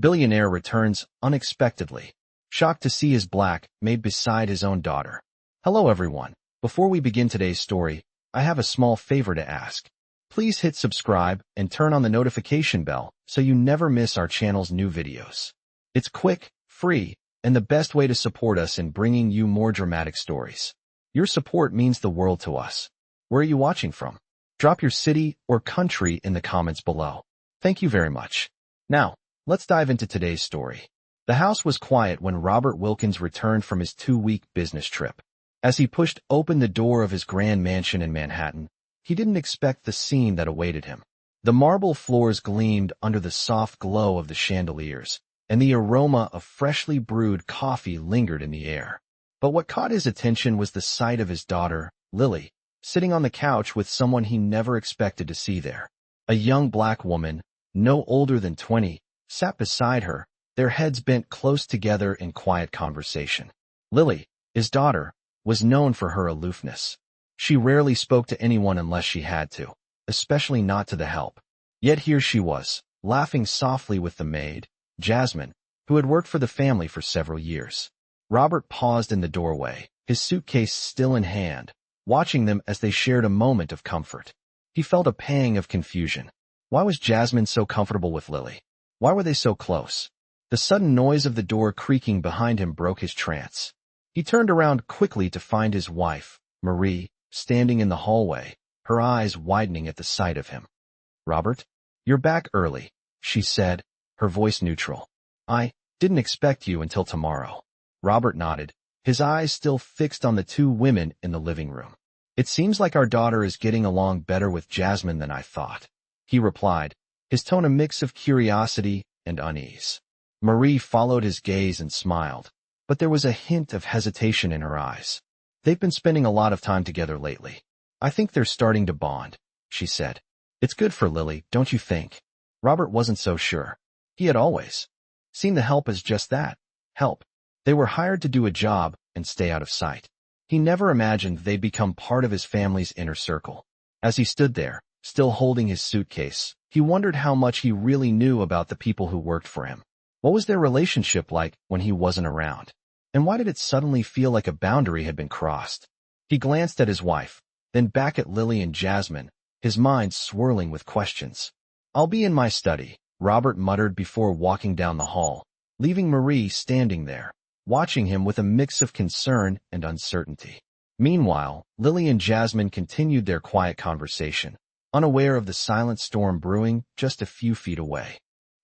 Billionaire returns unexpectedly, shocked to see his black Maid beside his own daughter. Hello everyone. Before we begin today's story, I have a small favor to ask. Please hit subscribe and turn on the notification bell so you never miss our channel's new videos. It's quick, free, and the best way to support us in bringing you more dramatic stories. Your support means the world to us. Where are you watching from? Drop your city or country in the comments below. Thank you very much. Now, let's dive into today's story. The house was quiet when Robert Wilkins returned from his 2-week business trip. As he pushed open the door of his grand mansion in Manhattan, he didn't expect the scene that awaited him. The marble floors gleamed under the soft glow of the chandeliers, and the aroma of freshly brewed coffee lingered in the air. But what caught his attention was the sight of his daughter, Lily, sitting on the couch with someone he never expected to see there. A young black woman, no older than 20, sat beside her, their heads bent close together in quiet conversation. Lily, his daughter, was known for her aloofness. She rarely spoke to anyone unless she had to, especially not to the help. Yet here she was, laughing softly with the maid, Jasmine, who had worked for the family for several years. Robert paused in the doorway, his suitcase still in hand, watching them as they shared a moment of comfort. He felt a pang of confusion. Why was Jasmine so comfortable with Lily? Why were they so close? The sudden noise of the door creaking behind him broke his trance. He turned around quickly to find his wife, Marie, standing in the hallway, her eyes widening at the sight of him. "Robert, you're back early," she said, her voice neutral. "I didn't expect you until tomorrow." Robert nodded, his eyes still fixed on the two women in the living room. "It seems like our daughter is getting along better with Jasmine than I thought," he replied, his tone a mix of curiosity and unease. Marie followed his gaze and smiled, but there was a hint of hesitation in her eyes. "They've been spending a lot of time together lately. I think they're starting to bond," she said. "It's good for Lily, don't you think?" Robert wasn't so sure. He had always seen the help as just that, help. They were hired to do a job and stay out of sight. He never imagined they'd become part of his family's inner circle. As he stood there, still holding his suitcase, he wondered how much he really knew about the people who worked for him. What was their relationship like when he wasn't around? And why did it suddenly feel like a boundary had been crossed? He glanced at his wife, then back at Lily and Jasmine, his mind swirling with questions. "I'll be in my study," Robert muttered before walking down the hall, leaving Marie standing there, watching him with a mix of concern and uncertainty. Meanwhile, Lily and Jasmine continued their quiet conversation, unaware of the silent storm brewing just a few feet away.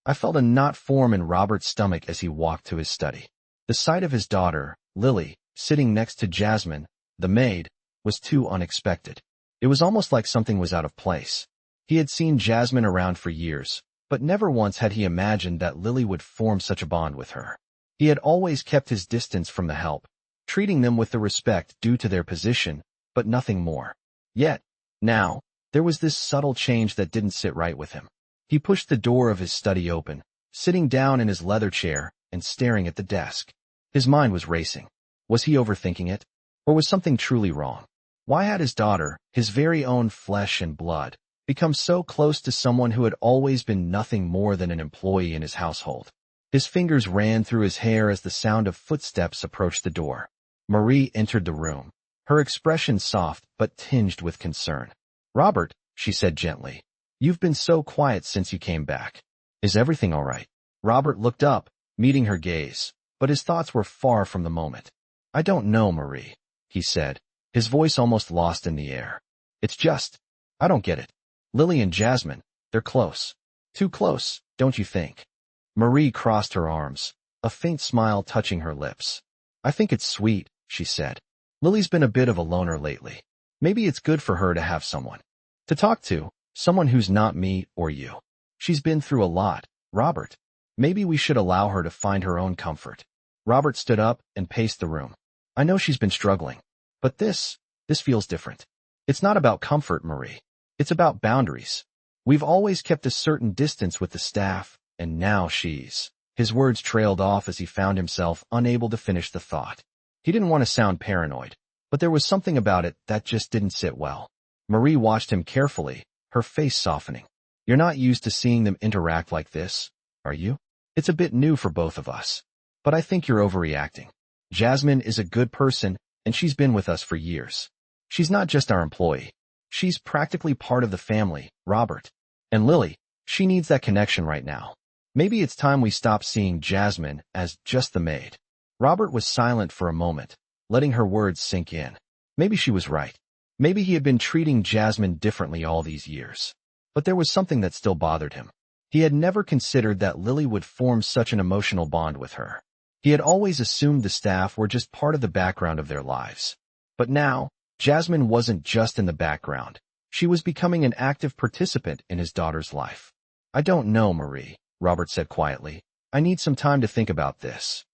I felt a knot form in Robert's stomach as he walked to his study. The sight of his daughter, Lily, sitting next to Jasmine, the maid, was too unexpected. It was almost like something was out of place. He had seen Jasmine around for years, but never once had he imagined that Lily would form such a bond with her. He had always kept his distance from the help, treating them with the respect due to their position, but nothing more. Yet, now, there was this subtle change that didn't sit right with him. He pushed the door of his study open, sitting down in his leather chair and staring at the desk. His mind was racing. Was he overthinking it? Or was something truly wrong? Why had his daughter, his very own flesh and blood, become so close to someone who had always been nothing more than an employee in his household? His fingers ran through his hair as the sound of footsteps approached the door. Marie entered the room, her expression soft but tinged with concern. "Robert," she said gently, "you've been so quiet since you came back. Is everything all right?" Robert looked up, meeting her gaze, but his thoughts were far from the moment. "I don't know, Marie," he said, his voice almost lost in the air. "It's just, I don't get it. Lily and Jasmine, they're close. Too close, don't you think?" Marie crossed her arms, a faint smile touching her lips. "I think it's sweet," she said. "Lily's been a bit of a loner lately. Maybe it's good for her to have someone to talk to, someone who's not me or you. She's been through a lot, Robert. Maybe we should allow her to find her own comfort." Robert stood up and paced the room. "I know she's been struggling, but this feels different. It's not about comfort, Marie. It's about boundaries. We've always kept a certain distance with the staff, and now she's—" His words trailed off as he found himself unable to finish the thought. He didn't want to sound paranoid, but there was something about it that just didn't sit well. Marie watched him carefully, her face softening. "You're not used to seeing them interact like this, are you?" It's a bit new for both of us. But I think you're overreacting. Jasmine is a good person, and she's been with us for years. She's not just our employee. She's practically part of the family, Robert. And Lily, she needs that connection right now. Maybe it's time we stop seeing Jasmine as just the maid. Robert was silent for a moment, letting her words sink in. Maybe she was right. Maybe he had been treating Jasmine differently all these years. But there was something that still bothered him. He had never considered that Lily would form such an emotional bond with her. He had always assumed the staff were just part of the background of their lives. But now, Jasmine wasn't just in the background. She was becoming an active participant in his daughter's life. I don't know, Marie, Robert said quietly. I need some time to think about this.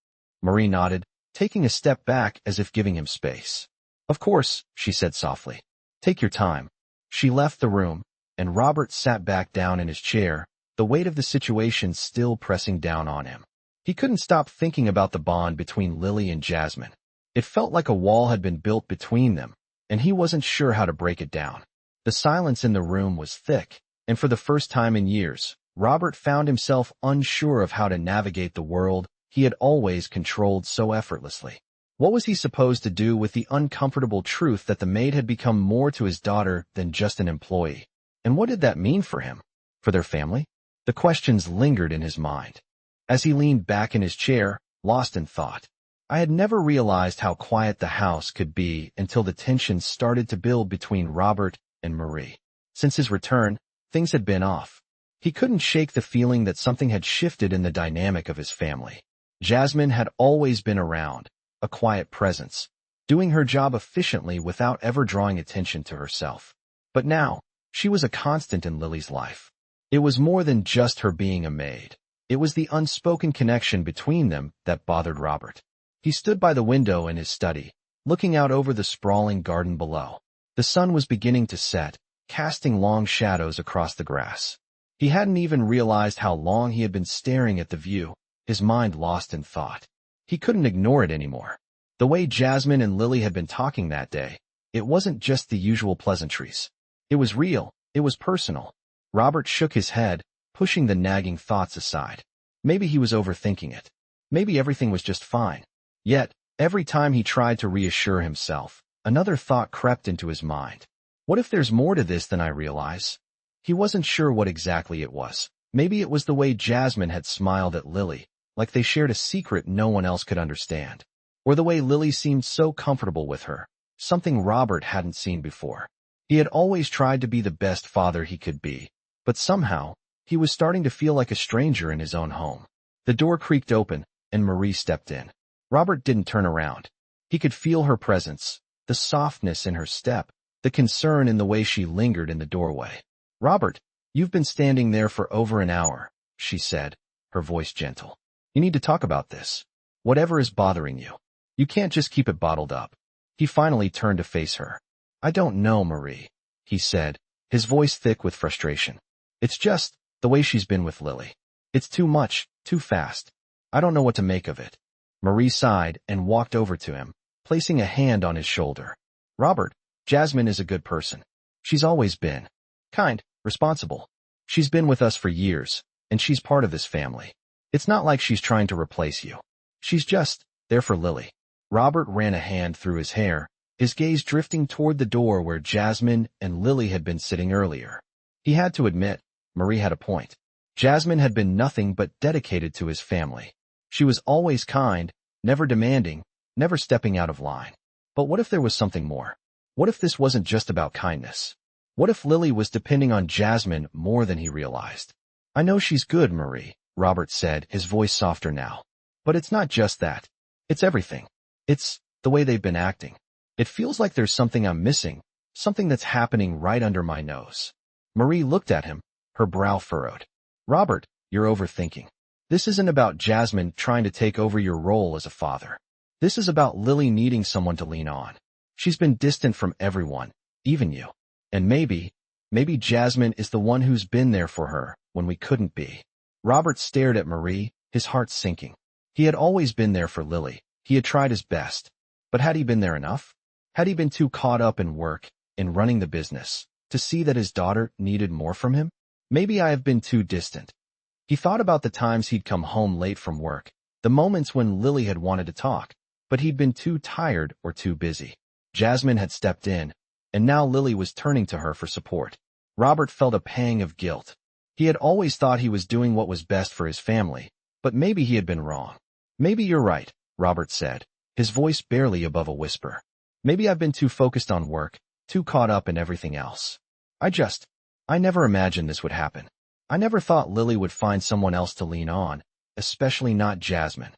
Marie nodded, taking a step back as if giving him space. Of course, she said softly. Take your time. She left the room, and Robert sat back down in his chair, the weight of the situation still pressing down on him. He couldn't stop thinking about the bond between Lily and Jasmine. It felt like a wall had been built between them, and he wasn't sure how to break it down. The silence in the room was thick, and for the first time in years, Robert found himself unsure of how to navigate the world he had always controlled so effortlessly. What was he supposed to do with the uncomfortable truth that the maid had become more to his daughter than just an employee? And what did that mean for him? For their family? The questions lingered in his mind. As he leaned back in his chair, lost in thought. I had never realized how quiet the house could be until the tension started to build between Robert and Marie. Since his return, things had been off. He couldn't shake the feeling that something had shifted in the dynamic of his family. Jasmine had always been around, a quiet presence, doing her job efficiently without ever drawing attention to herself. But now, she was a constant in Lily's life. It was more than just her being a maid. It was the unspoken connection between them that bothered Robert. He stood by the window in his study, looking out over the sprawling garden below. The sun was beginning to set, casting long shadows across the grass. He hadn't even realized how long he had been staring at the view, his mind lost in thought. He couldn't ignore it anymore. The way Jasmine and Lily had been talking that day, it wasn't just the usual pleasantries. It was real, it was personal. Robert shook his head, pushing the nagging thoughts aside. Maybe he was overthinking it. Maybe everything was just fine. Yet, every time he tried to reassure himself, another thought crept into his mind. What if there's more to this than I realize? He wasn't sure what exactly it was. Maybe it was the way Jasmine had smiled at Lily, like they shared a secret no one else could understand. Or the way Lily seemed so comfortable with her, something Robert hadn't seen before. He had always tried to be the best father he could be, but somehow, he was starting to feel like a stranger in his own home. The door creaked open, and Marie stepped in. Robert didn't turn around. He could feel her presence, the softness in her step, the concern in the way she lingered in the doorway. Robert, you've been standing there for over an hour, she said, her voice gentle. You need to talk about this. Whatever is bothering you. You can't just keep it bottled up. He finally turned to face her. I don't know, Marie, he said, his voice thick with frustration. It's just the way she's been with Lily. It's too much, too fast. I don't know what to make of it. Marie sighed and walked over to him, placing a hand on his shoulder. Robert, Jasmine is a good person. She's always been. Kind, responsible. She's been with us for years, and she's part of this family. It's not like she's trying to replace you. She's just there for Lily. Robert ran a hand through his hair, his gaze drifting toward the door where Jasmine and Lily had been sitting earlier. He had to admit, Marie had a point. Jasmine had been nothing but dedicated to his family. She was always kind, never demanding, never stepping out of line. But what if there was something more? What if this wasn't just about kindness? What if Lily was depending on Jasmine more than he realized? I know she's good, Marie, Robert said, his voice softer now. But it's not just that. It's everything. It's the way they've been acting. It feels like there's something I'm missing, something that's happening right under my nose. Marie looked at him, her brow furrowed. Robert, you're overthinking. This isn't about Jasmine trying to take over your role as a father. This is about Lily needing someone to lean on. She's been distant from everyone, even you. And maybe Jasmine is the one who's been there for her when we couldn't be. Robert stared at Marie, his heart sinking. He had always been there for Lily. He had tried his best. But had he been there enough? Had he been too caught up in work, in running the business, to see that his daughter needed more from him? Maybe I have been too distant. He thought about the times he'd come home late from work, the moments when Lily had wanted to talk, but he'd been too tired or too busy. Jasmine had stepped in, and now Lily was turning to her for support. Robert felt a pang of guilt. He had always thought he was doing what was best for his family, but maybe he had been wrong. Maybe you're right, Robert said, his voice barely above a whisper. Maybe I've been too focused on work, too caught up in everything else. I never imagined this would happen. I never thought Lily would find someone else to lean on, especially not Jasmine.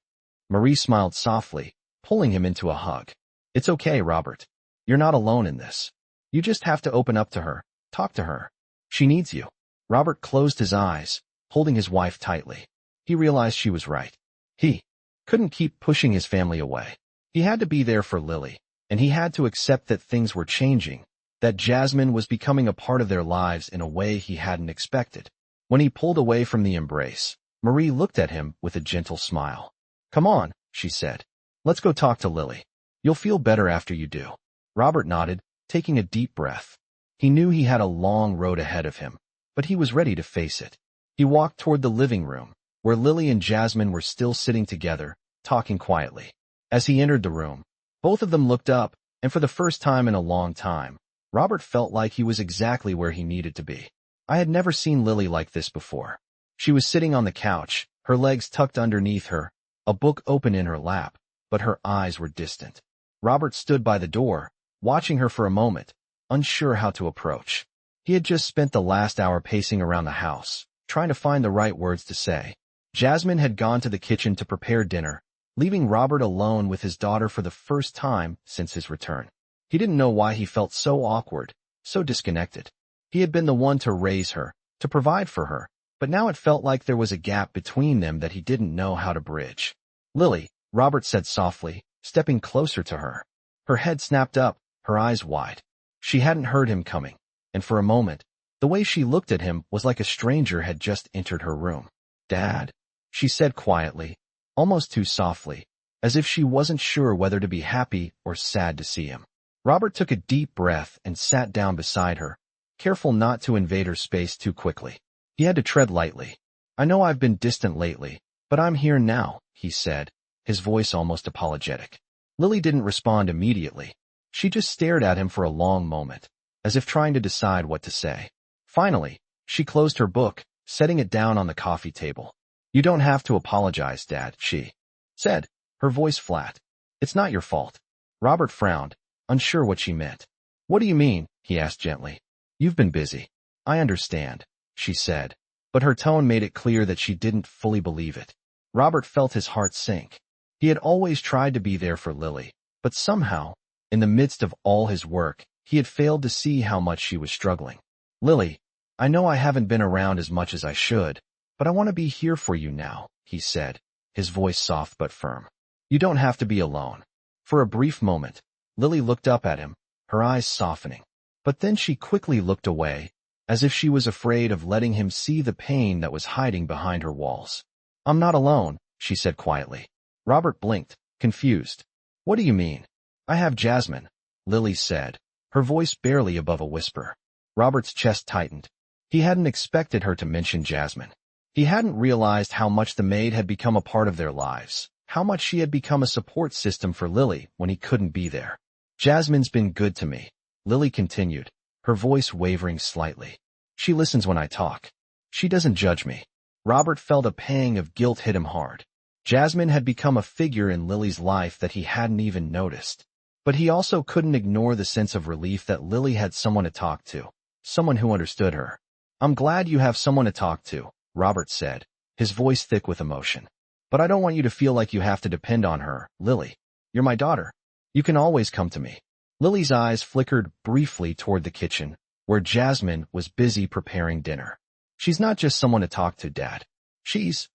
Marie smiled softly, pulling him into a hug. It's okay, Robert. You're not alone in this. You just have to open up to her, talk to her. She needs you. Robert closed his eyes, holding his wife tightly. He realized she was right. He couldn't keep pushing his family away. He had to be there for Lily, and he had to accept that things were changing, that Jasmine was becoming a part of their lives in a way he hadn't expected. When he pulled away from the embrace, Marie looked at him with a gentle smile. Come on, she said. Let's go talk to Lily. You'll feel better after you do. Robert nodded, taking a deep breath. He knew he had a long road ahead of him, but he was ready to face it. He walked toward the living room, where Lily and Jasmine were still sitting together, talking quietly. As he entered the room, both of them looked up, and for the first time in a long time, Robert felt like he was exactly where he needed to be. I had never seen Lily like this before. She was sitting on the couch, her legs tucked underneath her, a book open in her lap, but her eyes were distant. Robert stood by the door, watching her for a moment, unsure how to approach. He had just spent the last hour pacing around the house, trying to find the right words to say. Jasmine had gone to the kitchen to prepare dinner, leaving Robert alone with his daughter for the first time since his return. He didn't know why he felt so awkward, so disconnected. He had been the one to raise her, to provide for her, but now it felt like there was a gap between them that he didn't know how to bridge. Lily, Robert said softly, stepping closer to her. Her head snapped up, her eyes wide. She hadn't heard him coming, and for a moment, the way she looked at him was like a stranger had just entered her room. Dad, she said quietly, almost too softly, as if she wasn't sure whether to be happy or sad to see him. Robert took a deep breath and sat down beside her, careful not to invade her space too quickly. He had to tread lightly. I know I've been distant lately, but I'm here now, he said, his voice almost apologetic. Lily didn't respond immediately. She just stared at him for a long moment, as if trying to decide what to say. Finally, she closed her book, setting it down on the coffee table. You don't have to apologize, Dad, she said, her voice flat. It's not your fault. Robert frowned, unsure what she meant. What do you mean? He asked gently. You've been busy. I understand, she said, but her tone made it clear that she didn't fully believe it. Robert felt his heart sink. He had always tried to be there for Lily, but somehow, in the midst of all his work, he had failed to see how much she was struggling. Lily, I know I haven't been around as much as I should, but I want to be here for you now, he said, his voice soft but firm. You don't have to be alone. For a brief moment, Lily looked up at him, her eyes softening. But then she quickly looked away, as if she was afraid of letting him see the pain that was hiding behind her walls. I'm not alone, she said quietly. Robert blinked, confused. What do you mean? I have Jasmine, Lily said, her voice barely above a whisper. Robert's chest tightened. He hadn't expected her to mention Jasmine. He hadn't realized how much the maid had become a part of their lives, how much she had become a support system for Lily when he couldn't be there. Jasmine's been good to me, Lily continued, her voice wavering slightly. She listens when I talk. She doesn't judge me. Robert felt a pang of guilt hit him hard. Jasmine had become a figure in Lily's life that he hadn't even noticed. But he also couldn't ignore the sense of relief that Lily had someone to talk to, someone who understood her. I'm glad you have someone to talk to, Robert said, his voice thick with emotion. But I don't want you to feel like you have to depend on her, Lily. You're my daughter. You can always come to me. Lily's eyes flickered briefly toward the kitchen, where Jasmine was busy preparing dinner. She's not just someone to talk to, Dad. She's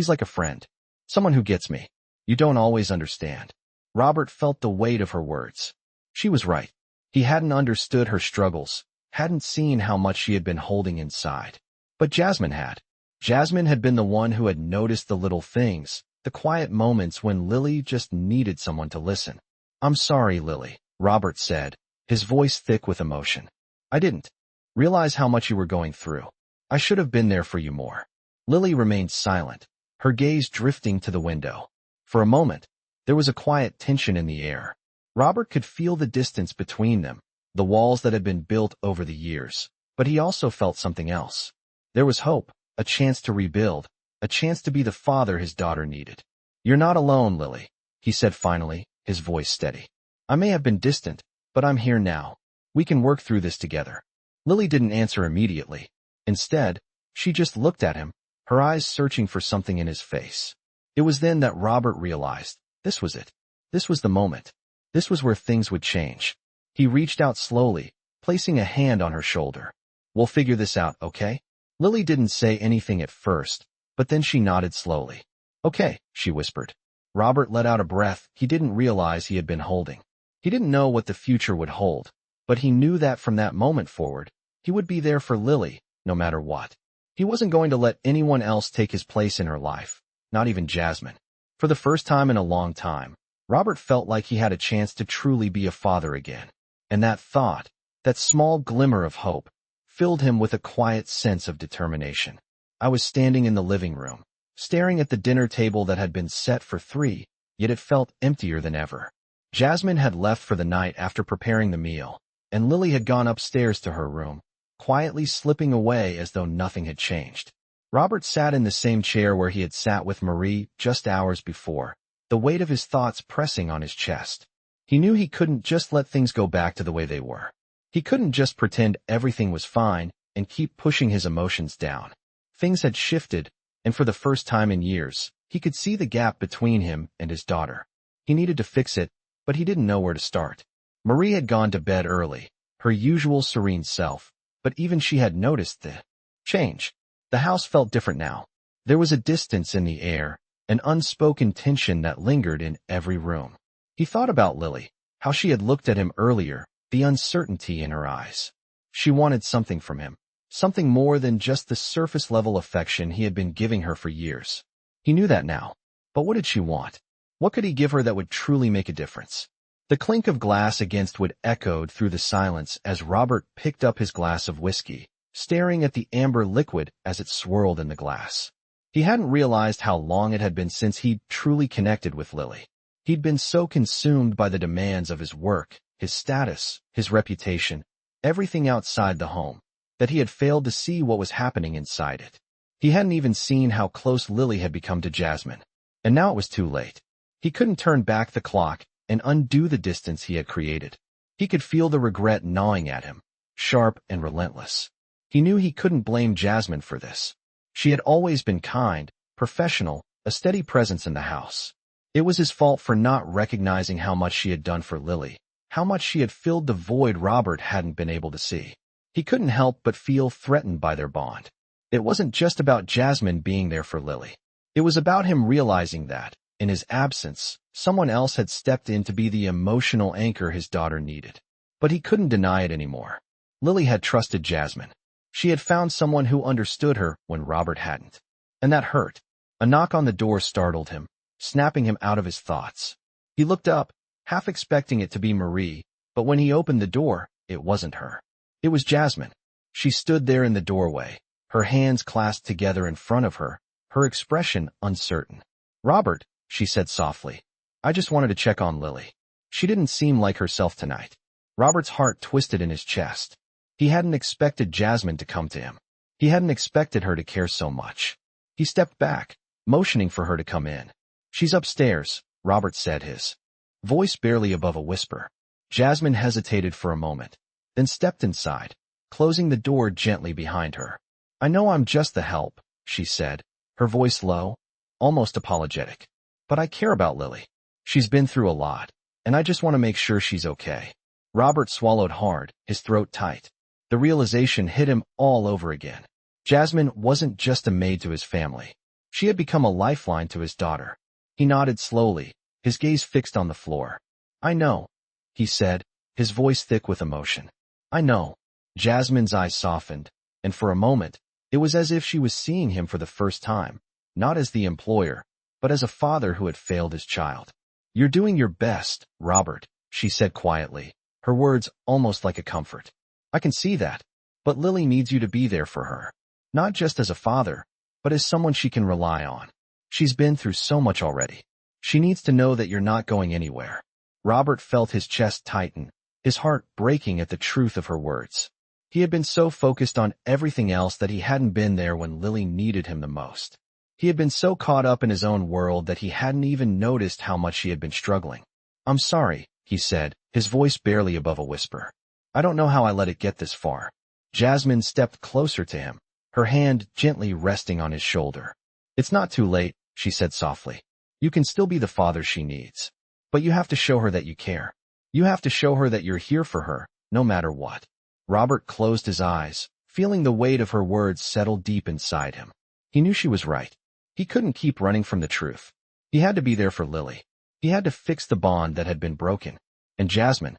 like a friend. Someone who gets me. You don't always understand. Robert felt the weight of her words. She was right. He hadn't understood her struggles, hadn't seen how much she had been holding inside. But Jasmine had. Jasmine had been the one who had noticed the little things, the quiet moments when Lily just needed someone to listen. I'm sorry, Lily, Robert said, his voice thick with emotion. I didn't realize how much you were going through. I should have been there for you more. Lily remained silent, her gaze drifting to the window. For a moment, there was a quiet tension in the air. Robert could feel the distance between them, the walls that had been built over the years. But he also felt something else. There was hope, a chance to rebuild, a chance to be the father his daughter needed. "You're not alone, Lily," he said finally, his voice steady. "I may have been distant, but I'm here now. We can work through this together." Lily didn't answer immediately. Instead, she just looked at him, her eyes searching for something in his face. It was then that Robert realized, this was it. This was the moment. This was where things would change. He reached out slowly, placing a hand on her shoulder. "We'll figure this out, okay?" Lily didn't say anything at first, but then she nodded slowly. "Okay," she whispered. Robert let out a breath he didn't realize he had been holding. He didn't know what the future would hold, but he knew that from that moment forward, he would be there for Lily, no matter what. He wasn't going to let anyone else take his place in her life, not even Jasmine. For the first time in a long time, Robert felt like he had a chance to truly be a father again. And that thought, that small glimmer of hope, filled him with a quiet sense of determination. I was standing in the living room, staring at the dinner table that had been set for 3, yet it felt emptier than ever. Jasmine had left for the night after preparing the meal, and Lily had gone upstairs to her room, quietly slipping away as though nothing had changed. Robert sat in the same chair where he had sat with Marie just hours before, the weight of his thoughts pressing on his chest. He knew he couldn't just let things go back to the way they were. He couldn't just pretend everything was fine and keep pushing his emotions down. Things had shifted, and for the first time in years, he could see the gap between him and his daughter. He needed to fix it, but he didn't know where to start. Marie had gone to bed early, her usual serene self, but even she had noticed the change. The house felt different now. There was a distance in the air, an unspoken tension that lingered in every room. He thought about Lily, how she had looked at him earlier, the uncertainty in her eyes. She wanted something from him, something more than just the surface-level affection he had been giving her for years. He knew that now. But what did she want? What could he give her that would truly make a difference? The clink of glass against wood echoed through the silence as Robert picked up his glass of whiskey, staring at the amber liquid as it swirled in the glass. He hadn't realized how long it had been since he'd truly connected with Lily. He'd been so consumed by the demands of his work, his status, his reputation, everything outside the home, that he had failed to see what was happening inside it. He hadn't even seen how close Lily had become to Jasmine. And now it was too late. He couldn't turn back the clock and undo the distance he had created. He could feel the regret gnawing at him, sharp and relentless. He knew he couldn't blame Jasmine for this. She had always been kind, professional, a steady presence in the house. It was his fault for not recognizing how much she had done for Lily, how much she had filled the void Robert hadn't been able to see. He couldn't help but feel threatened by their bond. It wasn't just about Jasmine being there for Lily. It was about him realizing that, in his absence, someone else had stepped in to be the emotional anchor his daughter needed. But he couldn't deny it anymore. Lily had trusted Jasmine. She had found someone who understood her when Robert hadn't. And that hurt. A knock on the door startled him, snapping him out of his thoughts. He looked up, half expecting it to be Marie, but when he opened the door, it wasn't her. It was Jasmine. She stood there in the doorway, her hands clasped together in front of her, her expression uncertain. "Robert," she said softly, "I just wanted to check on Lily. She didn't seem like herself tonight." Robert's heart twisted in his chest. He hadn't expected Jasmine to come to him. He hadn't expected her to care so much. He stepped back, motioning for her to come in. "She's upstairs," Robert said, his voice barely above a whisper. Jasmine hesitated for a moment, then stepped inside, closing the door gently behind her. "I know I'm just the help," she said, her voice low, almost apologetic. "But I care about Lily. She's been through a lot, and I just want to make sure she's okay." Robert swallowed hard, his throat tight. The realization hit him all over again. Jasmine wasn't just a maid to his family. She had become a lifeline to his daughter. He nodded slowly, his gaze fixed on the floor. "I know," he said, his voice thick with emotion. "I know." Jasmine's eyes softened, and for a moment, it was as if she was seeing him for the first time, not as the employer, but as a father who had failed his child. "You're doing your best, Robert," she said quietly, her words almost like a comfort. "I can see that, but Lily needs you to be there for her. Not just as a father, but as someone she can rely on. She's been through so much already. She needs to know that you're not going anywhere. Robert felt his chest tighten, his heart breaking at the truth of her words. He had been so focused on everything else that he hadn't been there when Lily needed him the most. He had been so caught up in his own world that he hadn't even noticed how much he had been struggling. "I'm sorry," he said, his voice barely above a whisper. "I don't know how I let it get this far." Jasmine stepped closer to him, her hand gently resting on his shoulder. "It's not too late," she said softly. "You can still be the father she needs. But you have to show her that you care. You have to show her that you're here for her, no matter what." Robert closed his eyes, feeling the weight of her words settle deep inside him. He knew she was right. He couldn't keep running from the truth. He had to be there for Lily. He had to fix the bond that had been broken. And Jasmine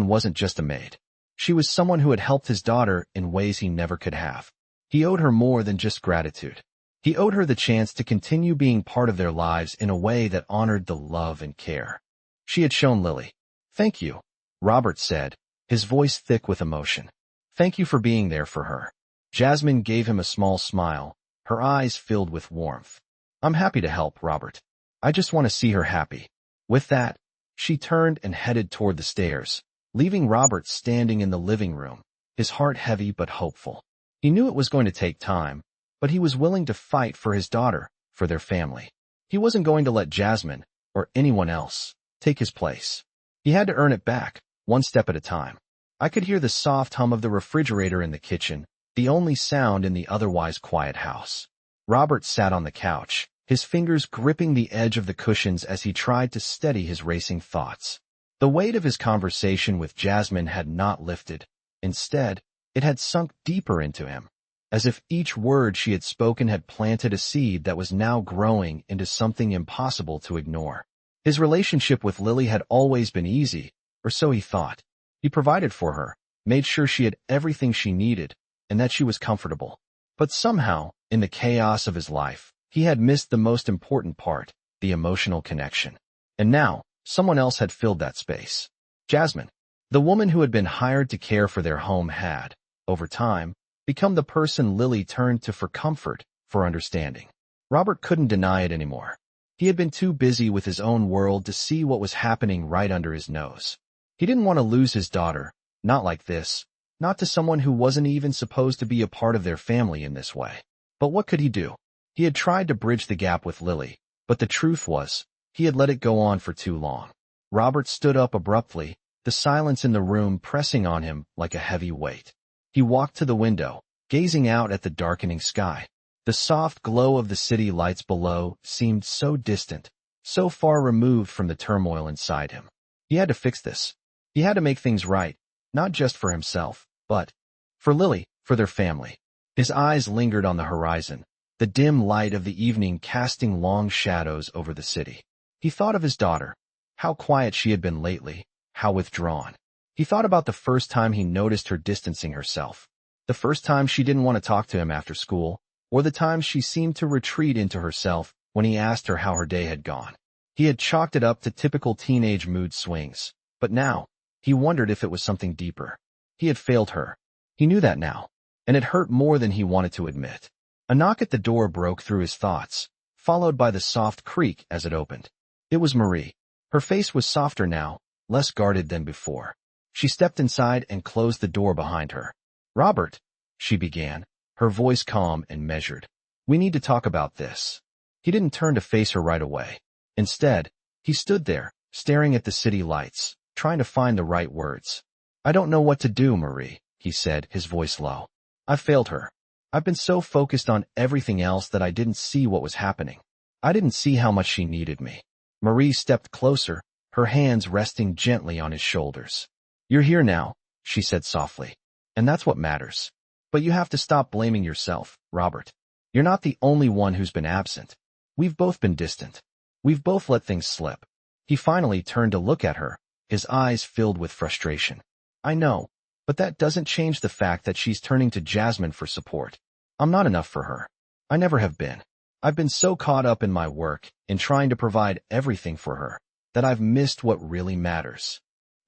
wasn't just a maid. She was someone who had helped his daughter in ways he never could have. He owed her more than just gratitude. He owed her the chance to continue being part of their lives in a way that honored the love and care she had shown Lily. "Thank you," Robert said, his voice thick with emotion. "Thank you for being there for her." Jasmine gave him a small smile, her eyes filled with warmth. "I'm happy to help, Robert. I just want to see her happy." With that, she turned and headed toward the stairs, leaving Robert standing in the living room, his heart heavy but hopeful. He knew it was going to take time, but he was willing to fight for his daughter, for their family. He wasn't going to let Jasmine, or anyone else, take his place. He had to earn it back, one step at a time. I could hear the soft hum of the refrigerator in the kitchen, the only sound in the otherwise quiet house. Robert sat on the couch, his fingers gripping the edge of the cushions as he tried to steady his racing thoughts. The weight of his conversation with Jasmine had not lifted. Instead, it had sunk deeper into him, as if each word she had spoken had planted a seed that was now growing into something impossible to ignore. His relationship with Lily had always been easy, or so he thought. He provided for her, made sure she had everything she needed, and that she was comfortable. But somehow, in the chaos of his life, he had missed the most important part, the emotional connection. And now, someone else had filled that space. Jasmine, the woman who had been hired to care for their home, had, over time, become the person Lily turned to for comfort, for understanding. Robert couldn't deny it anymore. He had been too busy with his own world to see what was happening right under his nose. He didn't want to lose his daughter, not like this, not to someone who wasn't even supposed to be a part of their family in this way. But what could he do? He had tried to bridge the gap with Lily, but the truth was, he had let it go on for too long. Robert stood up abruptly, the silence in the room pressing on him like a heavy weight. He walked to the window, gazing out at the darkening sky. The soft glow of the city lights below seemed so distant, so far removed from the turmoil inside him. He had to fix this. He had to make things right, not just for himself, but for Lily, for their family. His eyes lingered on the horizon, the dim light of the evening casting long shadows over the city. He thought of his daughter, how quiet she had been lately, how withdrawn. He thought about the first time he noticed her distancing herself, the first time she didn't want to talk to him after school, or the times she seemed to retreat into herself when he asked her how her day had gone. He had chalked it up to typical teenage mood swings, but now, he wondered if it was something deeper. He had failed her. He knew that now, and it hurt more than he wanted to admit. A knock at the door broke through his thoughts, followed by the soft creak as it opened. It was Marie. Her face was softer now, less guarded than before. She stepped inside and closed the door behind her. "Robert," she began, her voice calm and measured. "We need to talk about this." He didn't turn to face her right away. Instead, he stood there, staring at the city lights, trying to find the right words. "I don't know what to do, Marie," he said, his voice low. "I've failed her. I've been so focused on everything else that I didn't see what was happening. I didn't see how much she needed me." Marie stepped closer, her hands resting gently on his shoulders. "You're here now," she said softly, "and that's what matters. But you have to stop blaming yourself, Robert. You're not the only one who's been absent. We've both been distant. We've both let things slip." He finally turned to look at her, his eyes filled with frustration. "I know, but that doesn't change the fact that she's turning to Jasmine for support. I'm not enough for her. I never have been. I've been so caught up in my work, in trying to provide everything for her, that I've missed what really matters."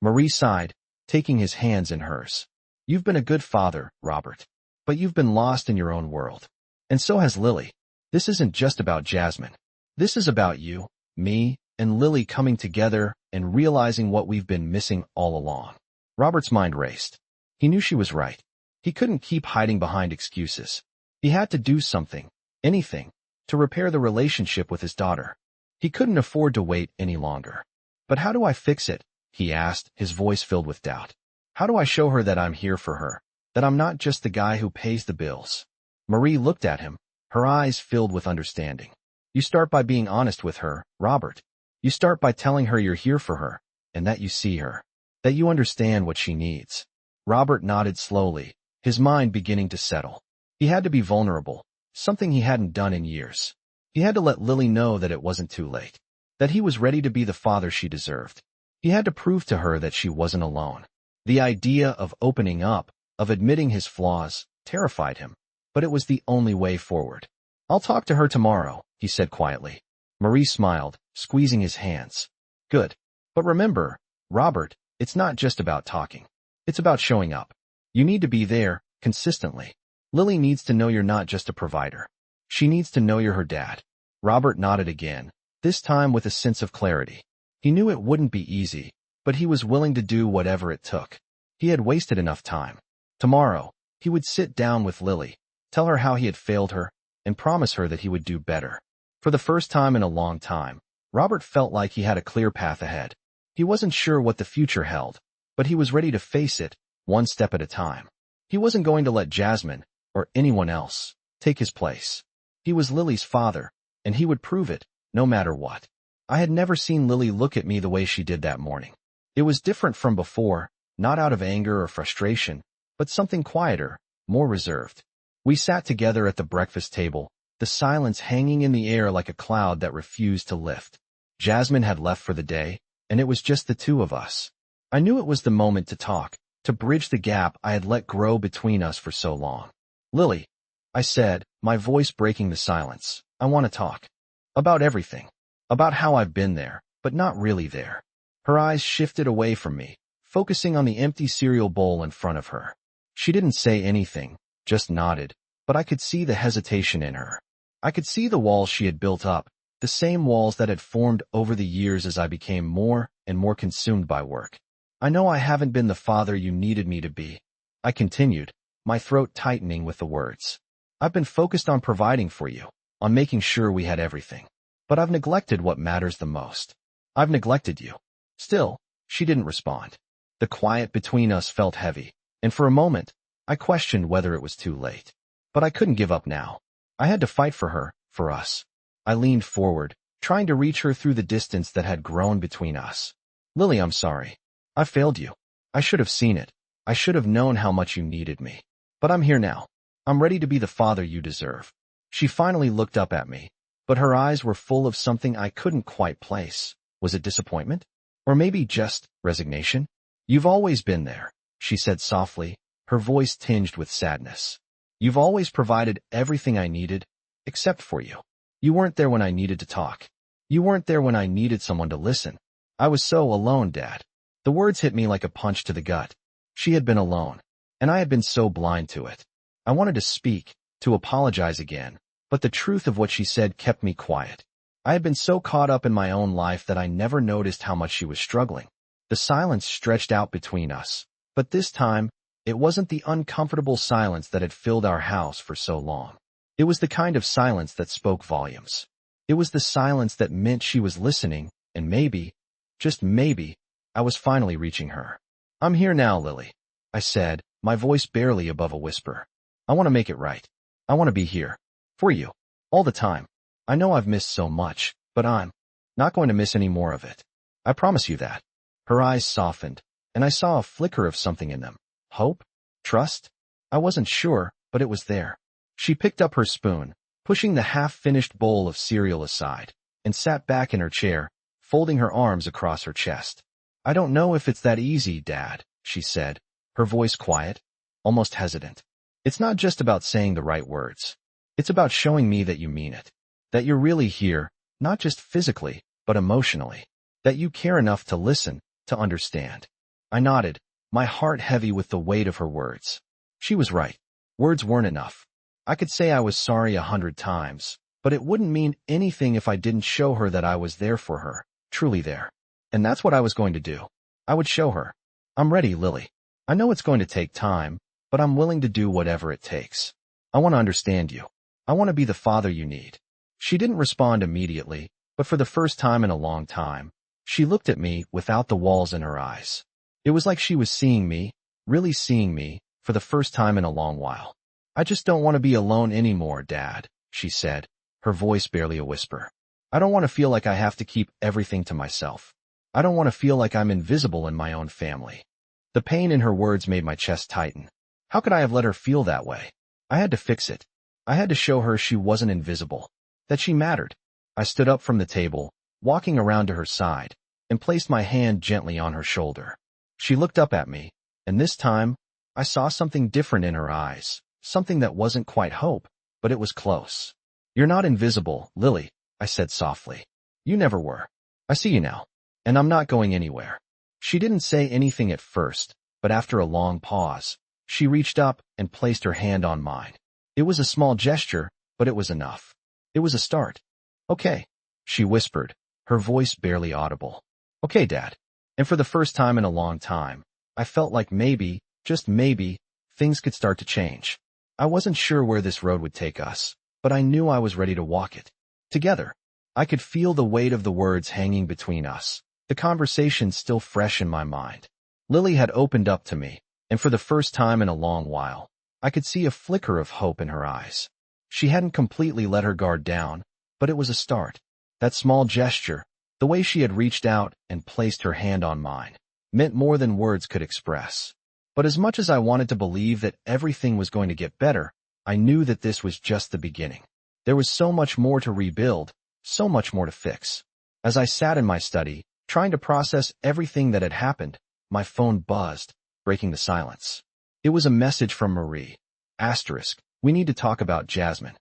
Marie sighed, taking his hands in hers. "You've been a good father, Robert, but you've been lost in your own world. And so has Lily. This isn't just about Jasmine. This is about you, me, and Lily coming together and realizing what we've been missing all along. Robert's mind raced. He knew she was right. He couldn't keep hiding behind excuses. He had to do something, anything, to repair the relationship with his daughter. He couldn't afford to wait any longer. But how do I fix it? He asked, his voice filled with doubt. How do I show her that I'm here for her, that I'm not just the guy who pays the bills? Marie looked at him, her eyes filled with understanding. You start by being honest with her, Robert. You start by telling her you're here for her, and that you see her, that you understand what she needs. Robert nodded slowly, his mind beginning to settle. He had to be vulnerable, something he hadn't done in years. He had to let Lily know that it wasn't too late, that he was ready to be the father she deserved. He had to prove to her that she wasn't alone. The idea of opening up, of admitting his flaws, terrified him, but it was the only way forward. I'll talk to her tomorrow, he said quietly. Marie smiled, squeezing his hands. Good. But remember, Robert, it's not just about talking. It's about showing up. You need to be there, consistently. Lily needs to know you're not just a provider. She needs to know you're her dad. Robert nodded again, this time with a sense of clarity. He knew it wouldn't be easy, but he was willing to do whatever it took. He had wasted enough time. Tomorrow, he would sit down with Lily, tell her how he had failed her, and promise her that he would do better. For the first time in a long time, Robert felt like he had a clear path ahead. He wasn't sure what the future held, but he was ready to face it, one step at a time. He wasn't going to let Jasmine, or anyone else, take his place. He was Lily's father, and he would prove it, no matter what. I had never seen Lily look at me the way she did that morning. It was different from before, not out of anger or frustration, but something quieter, more reserved. We sat together at the breakfast table, the silence hanging in the air like a cloud that refused to lift. Jasmine had left for the day, and it was just the two of us. I knew it was the moment to talk, to bridge the gap I had let grow between us for so long. Lily, I said, my voice breaking the silence, I want to talk. About everything. About how I've been there, but not really there. Her eyes shifted away from me, focusing on the empty cereal bowl in front of her. She didn't say anything, just nodded, but I could see the hesitation in her. I could see the walls she had built up, the same walls that had formed over the years as I became more and more consumed by work. I know I haven't been the father you needed me to be. I continued, my throat tightening with the words. I've been focused on providing for you, on making sure we had everything. But I've neglected what matters the most. I've neglected you. Still, she didn't respond. The quiet between us felt heavy, and for a moment, I questioned whether it was too late. But I couldn't give up now. I had to fight for her, for us. I leaned forward, trying to reach her through the distance that had grown between us. Lily, I'm sorry. I failed you. I should have seen it. I should have known how much you needed me. But I'm here now. I'm ready to be the father you deserve. She finally looked up at me, but her eyes were full of something I couldn't quite place. Was it disappointment? Or maybe just resignation? You've always been there, she said softly, her voice tinged with sadness. You've always provided everything I needed, except for you. You weren't there when I needed to talk. You weren't there when I needed someone to listen. I was so alone, Dad. The words hit me like a punch to the gut. She had been alone, and I had been so blind to it. I wanted to speak, to apologize again, but the truth of what she said kept me quiet. I had been so caught up in my own life that I never noticed how much she was struggling. The silence stretched out between us, but this time, it wasn't the uncomfortable silence that had filled our house for so long. It was the kind of silence that spoke volumes. It was the silence that meant she was listening, and maybe, just maybe, I was finally reaching her. I'm here now, Lily, I said, my voice barely above a whisper. I want to make it right. I want to be here. For you. All the time. I know I've missed so much, but I'm not going to miss any more of it. I promise you that. Her eyes softened, and I saw a flicker of something in them. Hope? Trust? I wasn't sure, but it was there. She picked up her spoon, pushing the half-finished bowl of cereal aside, and sat back in her chair, folding her arms across her chest. I don't know if it's that easy, Dad, she said, her voice quiet, almost hesitant. It's not just about saying the right words. It's about showing me that you mean it. That you're really here, not just physically, but emotionally. That you care enough to listen, to understand. I nodded, my heart heavy with the weight of her words. She was right. Words weren't enough. I could say I was sorry 100 times, but it wouldn't mean anything if I didn't show her that I was there for her, truly there. And that's what I was going to do. I would show her. I'm ready, Lily. I know it's going to take time, but I'm willing to do whatever it takes. I want to understand you. I want to be the father you need. She didn't respond immediately, but for the first time in a long time, she looked at me without the walls in her eyes. It was like she was seeing me, really seeing me, for the first time in a long while. I just don't want to be alone anymore, Dad, she said, her voice barely a whisper. I don't want to feel like I have to keep everything to myself. I don't want to feel like I'm invisible in my own family. The pain in her words made my chest tighten. How could I have let her feel that way? I had to fix it. I had to show her she wasn't invisible, that she mattered. I stood up from the table, walking around to her side, and placed my hand gently on her shoulder. She looked up at me, and this time, I saw something different in her eyes, something that wasn't quite hope, but it was close. You're not invisible, Lily, I said softly. You never were. I see you now, and I'm not going anywhere. She didn't say anything at first, but after a long pause, she reached up and placed her hand on mine. It was a small gesture, but it was enough. It was a start. Okay, she whispered, her voice barely audible. Okay, Dad. And for the first time in a long time, I felt like maybe, just maybe, things could start to change. I wasn't sure where this road would take us, but I knew I was ready to walk it. Together. I could feel the weight of the words hanging between us, the conversation still fresh in my mind. Lily had opened up to me, and for the first time in a long while, I could see a flicker of hope in her eyes. She hadn't completely let her guard down, but it was a start. That small gesture, the way she had reached out and placed her hand on mine, meant more than words could express. But as much as I wanted to believe that everything was going to get better, I knew that this was just the beginning. There was so much more to rebuild, so much more to fix. As I sat in my study, trying to process everything that had happened, my phone buzzed, breaking the silence. It was a message from Marie. Asterisk, we need to talk about Jasmine.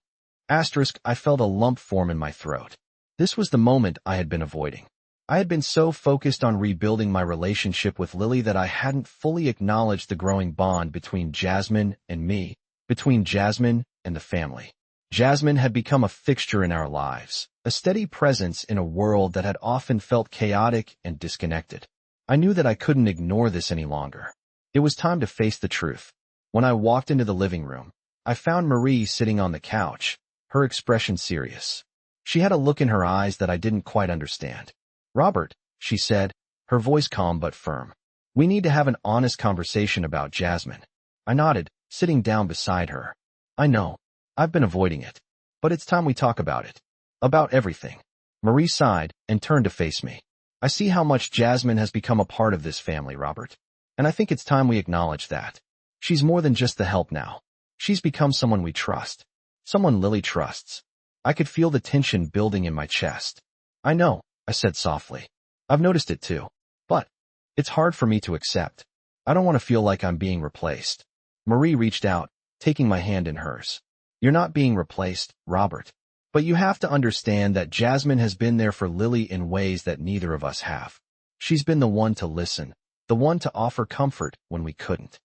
Asterisk, I felt a lump form in my throat. This was the moment I had been avoiding. I had been so focused on rebuilding my relationship with Lily that I hadn't fully acknowledged the growing bond between Jasmine and me, between Jasmine and the family. Jasmine had become a fixture in our lives, a steady presence in a world that had often felt chaotic and disconnected. I knew that I couldn't ignore this any longer. It was time to face the truth. When I walked into the living room, I found Marie sitting on the couch, her expression serious. She had a look in her eyes that I didn't quite understand. Robert, she said, her voice calm but firm. We need to have an honest conversation about Jasmine. I nodded, sitting down beside her. I know. I've been avoiding it. But it's time we talk about it. About everything. Marie sighed and turned to face me. I see how much Jasmine has become a part of this family, Robert. And I think it's time we acknowledge that. She's more than just the help now. She's become someone we trust. Someone Lily trusts. I could feel the tension building in my chest. I know, I said softly. I've noticed it too. But it's hard for me to accept. I don't want to feel like I'm being replaced. Marie reached out, taking my hand in hers. You're not being replaced, Robert. But you have to understand that Jasmine has been there for Lily in ways that neither of us have. She's been the one to listen, the one to offer comfort when we couldn't.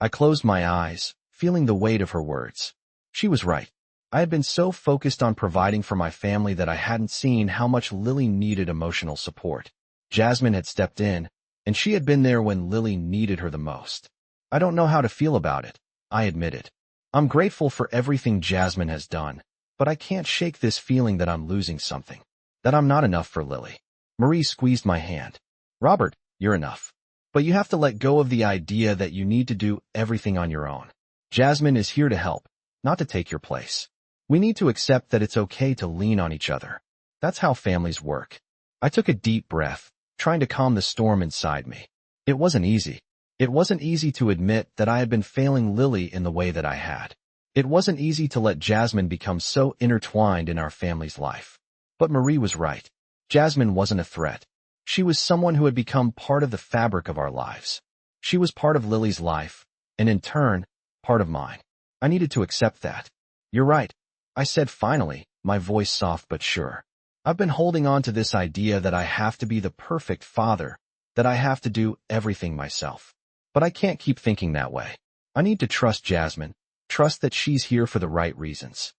I closed my eyes, feeling the weight of her words. She was right. I had been so focused on providing for my family that I hadn't seen how much Lily needed emotional support. Jasmine had stepped in, and she had been there when Lily needed her the most. I don't know how to feel about it, I admitted. I'm grateful for everything Jasmine has done, but I can't shake this feeling that I'm losing something, that I'm not enough for Lily. Marie squeezed my hand. Robert, you're enough. But you have to let go of the idea that you need to do everything on your own. Jasmine is here to help, not to take your place. We need to accept that it's okay to lean on each other. That's how families work. I took a deep breath, trying to calm the storm inside me. It wasn't easy. It wasn't easy to admit that I had been failing Lily in the way that I had. It wasn't easy to let Jasmine become so intertwined in our family's life. But Marie was right. Jasmine wasn't a threat. She was someone who had become part of the fabric of our lives. She was part of Lily's life, and in turn, part of mine. I needed to accept that. You're right, I said finally, my voice soft but sure. I've been holding on to this idea that I have to be the perfect father, that I have to do everything myself. But I can't keep thinking that way. I need to trust Jasmine, Trust that she's here for the right reasons.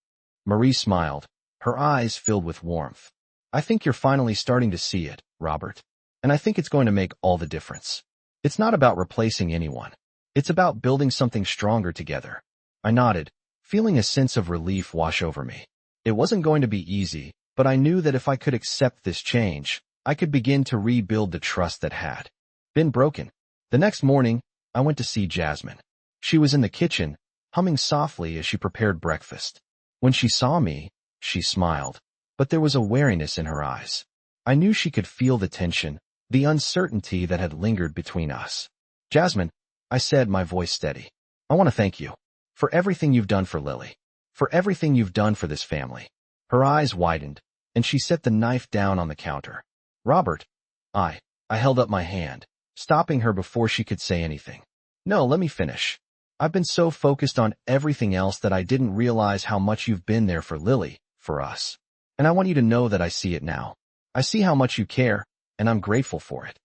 Marie smiled, her eyes filled with warmth. I think you're finally starting to see it, Robert. And I think it's going to make all the difference. It's not about replacing anyone. It's about building something stronger together. I nodded, feeling a sense of relief wash over me. It wasn't going to be easy, but I knew that if I could accept this change, I could begin to rebuild the trust that had been broken. The next morning, I went to see Jasmine. She was in the kitchen, humming softly as she prepared breakfast. When she saw me, she smiled, but there was a wariness in her eyes. I knew she could feel the tension, the uncertainty that had lingered between us. Jasmine, I said, my voice steady. I want to thank you for everything you've done for Lily, for everything you've done for this family. Her eyes widened, and she set the knife down on the counter. Robert, I held up my hand, stopping her before she could say anything. No, let me finish. I've been so focused on everything else that I didn't realize how much you've been there for Lily, for us. And I want you to know that I see it now. I see how much you care, and I'm grateful for it.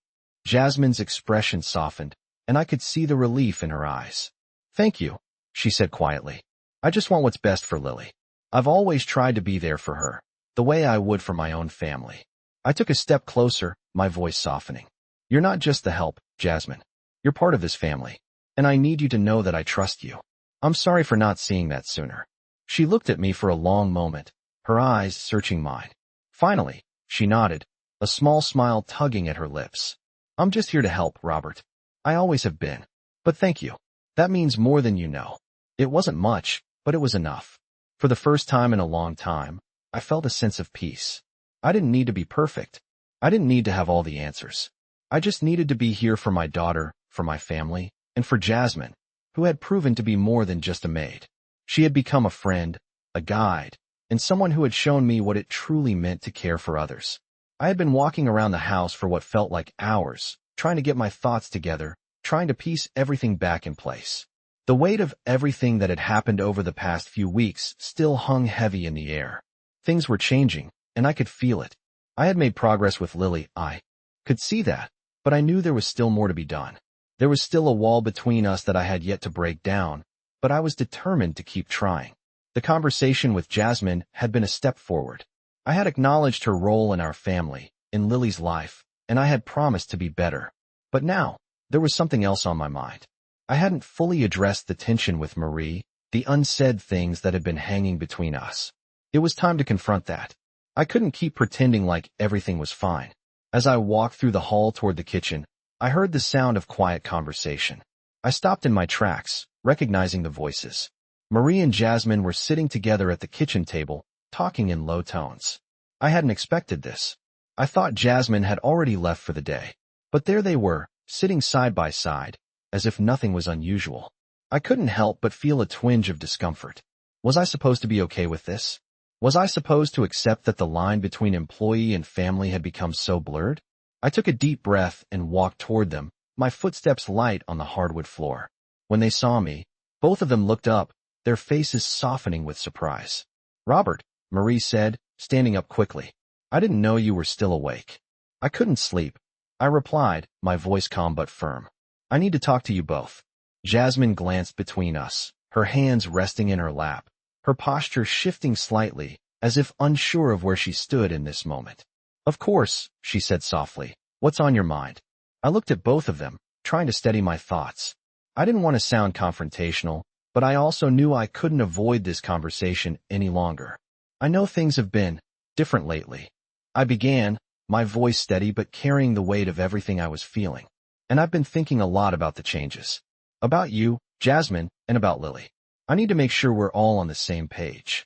Jasmine's expression softened, and I could see the relief in her eyes. Thank you, she said quietly. I just want what's best for Lily. I've always tried to be there for her, the way I would for my own family. I took a step closer, my voice softening. You're not just the help, Jasmine. You're part of this family, and I need you to know that I trust you. I'm sorry for not seeing that sooner. She looked at me for a long moment, her eyes searching mine. Finally, she nodded, a small smile tugging at her lips. I'm just here to help, Robert. I always have been. But thank you. That means more than you know. It wasn't much, but it was enough. For the first time in a long time, I felt a sense of peace. I didn't need to be perfect. I didn't need to have all the answers. I just needed to be here for my daughter, for my family, and for Jasmine, who had proven to be more than just a maid. She had become a friend, a guide, and someone who had shown me what it truly meant to care for others. I had been walking around the house for what felt like hours, trying to get my thoughts together, trying to piece everything back in place. The weight of everything that had happened over the past few weeks still hung heavy in the air. Things were changing, and I could feel it. I had made progress with Lily, I could see that, but I knew there was still more to be done. There was still a wall between us that I had yet to break down, but I was determined to keep trying. The conversation with Jasmine had been a step forward. I had acknowledged her role in our family, in Lily's life, and I had promised to be better. But now, there was something else on my mind. I hadn't fully addressed the tension with Marie, the unsaid things that had been hanging between us. It was time to confront that. I couldn't keep pretending like everything was fine. As I walked through the hall toward the kitchen, I heard the sound of quiet conversation. I stopped in my tracks, recognizing the voices. Marie and Jasmine were sitting together at the kitchen table, talking in low tones. I hadn't expected this. I thought Jasmine had already left for the day. But there they were, sitting side by side, as if nothing was unusual. I couldn't help but feel a twinge of discomfort. Was I supposed to be okay with this? Was I supposed to accept that the line between employee and family had become so blurred? I took a deep breath and walked toward them, my footsteps light on the hardwood floor. When they saw me, both of them looked up, their faces softening with surprise. Robert, Marie said, standing up quickly. I didn't know you were still awake. I couldn't sleep. I replied, my voice calm but firm. I need to talk to you both. Jasmine glanced between us, her hands resting in her lap, her posture shifting slightly, as if unsure of where she stood in this moment. Of course, she said softly. What's on your mind? I looked at both of them, trying to steady my thoughts. I didn't want to sound confrontational, but I also knew I couldn't avoid this conversation any longer. I know things have been different lately. I began, my voice steady but carrying the weight of everything I was feeling. And I've been thinking a lot about the changes. About you, Jasmine, and about Lily. I need to make sure we're all on the same page.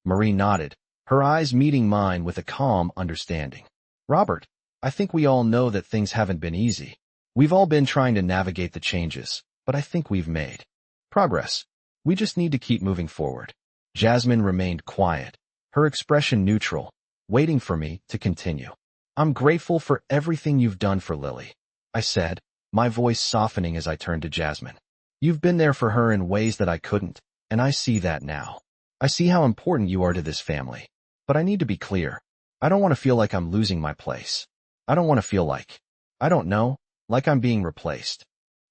Marie nodded, her eyes meeting mine with a calm understanding. Robert, I think we all know that things haven't been easy. We've all been trying to navigate the changes, but I think we've made progress. We just need to keep moving forward. Jasmine remained quiet, her expression neutral, waiting for me to continue. I'm grateful for everything you've done for Lily, I said, my voice softening as I turned to Jasmine. You've been there for her in ways that I couldn't, and I see that now. I see how important you are to this family. But I need to be clear. I don't want to feel like I'm losing my place. I don't want to feel like, I don't know, like I'm being replaced.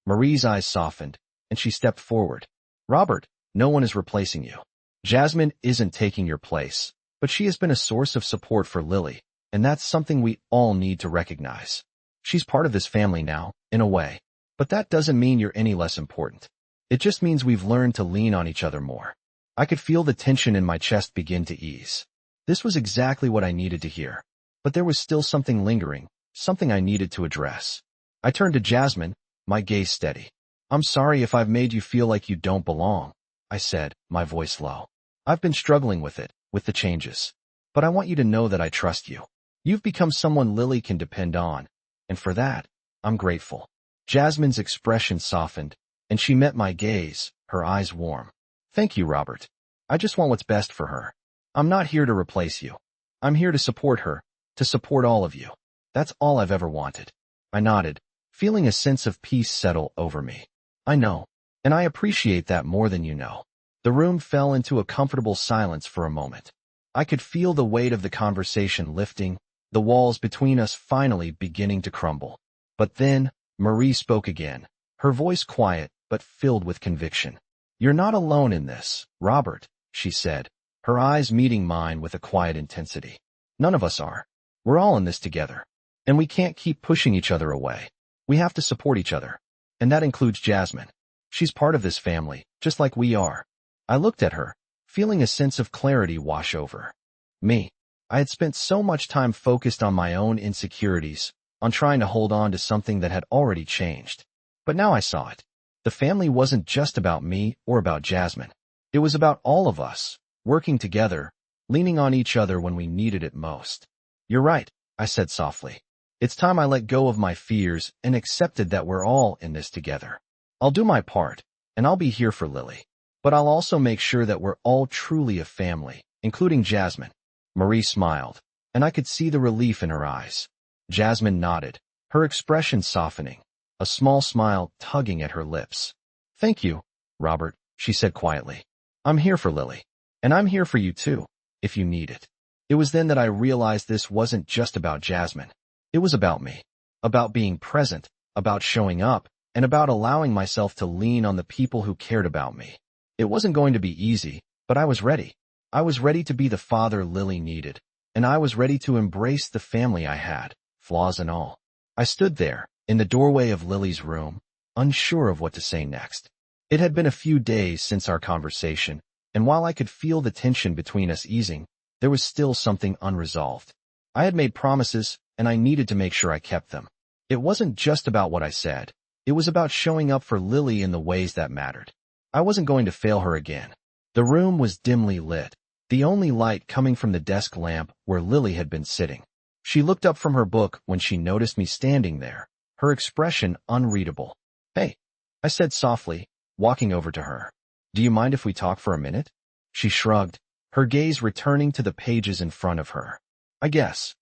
Marie's eyes softened, and she stepped forward. Robert, No one is replacing you. Jasmine isn't taking your place, but she has been a source of support for Lily, and that's something we all need to recognize. She's part of this family now, in a way, but that doesn't mean you're any less important. It just means we've learned to lean on each other more. I could feel the tension in my chest begin to ease. This was exactly what I needed to hear. But there was still something lingering, something I needed to address. I turned to Jasmine, my gaze steady. I'm sorry if I've made you feel like you don't belong, I said, my voice low. I've been struggling with it, with the changes. But I want you to know that I trust you. You've become someone Lily can depend on, and for that, I'm grateful. Jasmine's expression softened, and she met my gaze, her eyes warm. Thank you, Robert. I just want what's best for her. I'm not here to replace you. I'm here to support her, to support all of you. That's all I've ever wanted. I nodded, feeling a sense of peace settle over me. I know, and I appreciate that more than you know. The room fell into a comfortable silence for a moment. I could feel the weight of the conversation lifting, the walls between us finally beginning to crumble. But then, Marie spoke again, her voice quiet but filled with conviction. You're not alone in this, Robert, she said, her eyes meeting mine with a quiet intensity. None of us are. We're all in this together. And we can't keep pushing each other away. We have to support each other. And that includes Jasmine. She's part of this family, just like we are. I looked at her, feeling a sense of clarity wash over me. I had spent so much time focused on my own insecurities, on trying to hold on to something that had already changed. But now I saw it. The family wasn't just about me or about Jasmine. It was about all of us, working together, leaning on each other when we needed it most. You're right, I said softly. It's time I let go of my fears and accepted that we're all in this together. I'll do my part, and I'll be here for Lily. But I'll also make sure that we're all truly a family, including Jasmine. Marie smiled, and I could see the relief in her eyes. Jasmine nodded, her expression softening, a small smile tugging at her lips. Thank you, Robert, she said quietly. I'm here for Lily. And I'm here for you too, if you need it. It was then that I realized this wasn't just about Jasmine. It was about me. About being present, about showing up, and about allowing myself to lean on the people who cared about me. It wasn't going to be easy, but I was ready. I was ready to be the father Lily needed, and I was ready to embrace the family I had, flaws and all. I stood there, in the doorway of Lily's room, unsure of what to say next. It had been a few days since our conversation, and while I could feel the tension between us easing, there was still something unresolved. I had made promises, and I needed to make sure I kept them. It wasn't just about what I said. It was about showing up for Lily in the ways that mattered. I wasn't going to fail her again. The room was dimly lit, the only light coming from the desk lamp where Lily had been sitting. She looked up from her book when she noticed me standing there, her expression unreadable. Hey, I said softly, walking over to her. Do you mind if we talk for a minute? She shrugged, her gaze returning to the pages in front of her. I guess.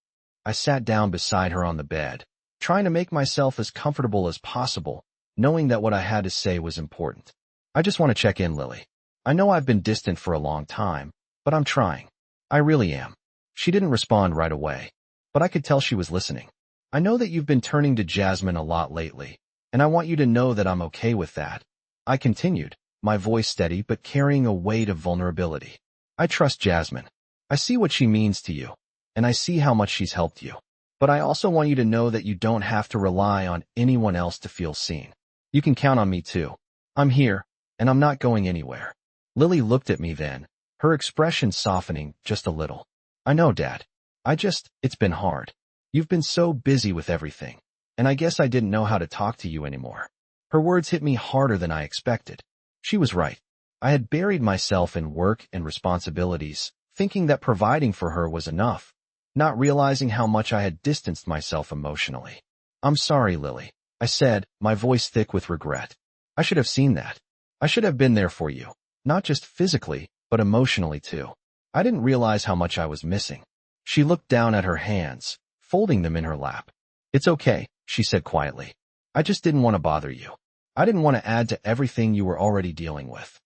I sat down beside her on the bed, trying to make myself as comfortable as possible, knowing that what I had to say was important. I just want to check in, Lily. I know I've been distant for a long time, but I'm trying. I really am. She didn't respond right away, but I could tell she was listening. I know that you've been turning to Jasmine a lot lately, and I want you to know that I'm okay with that. I continued, my voice steady but carrying a weight of vulnerability. I trust Jasmine. I see what she means to you, and I see how much she's helped you. But I also want you to know that you don't have to rely on anyone else to feel seen. You can count on me too. I'm here, and I'm not going anywhere. Lily looked at me then, her expression softening just a little. I know, Dad. It's been hard. You've been so busy with everything, and I guess I didn't know how to talk to you anymore. Her words hit me harder than I expected. She was right. I had buried myself in work and responsibilities, thinking that providing for her was enough, not realizing how much I had distanced myself emotionally. I'm sorry, Lily, I said, my voice thick with regret. I should have seen that. I should have been there for you, not just physically, but emotionally too. I didn't realize how much I was missing. She looked down at her hands, folding them in her lap. It's okay, she said quietly. I just didn't want to bother you. I didn't want to add to everything you were already dealing with.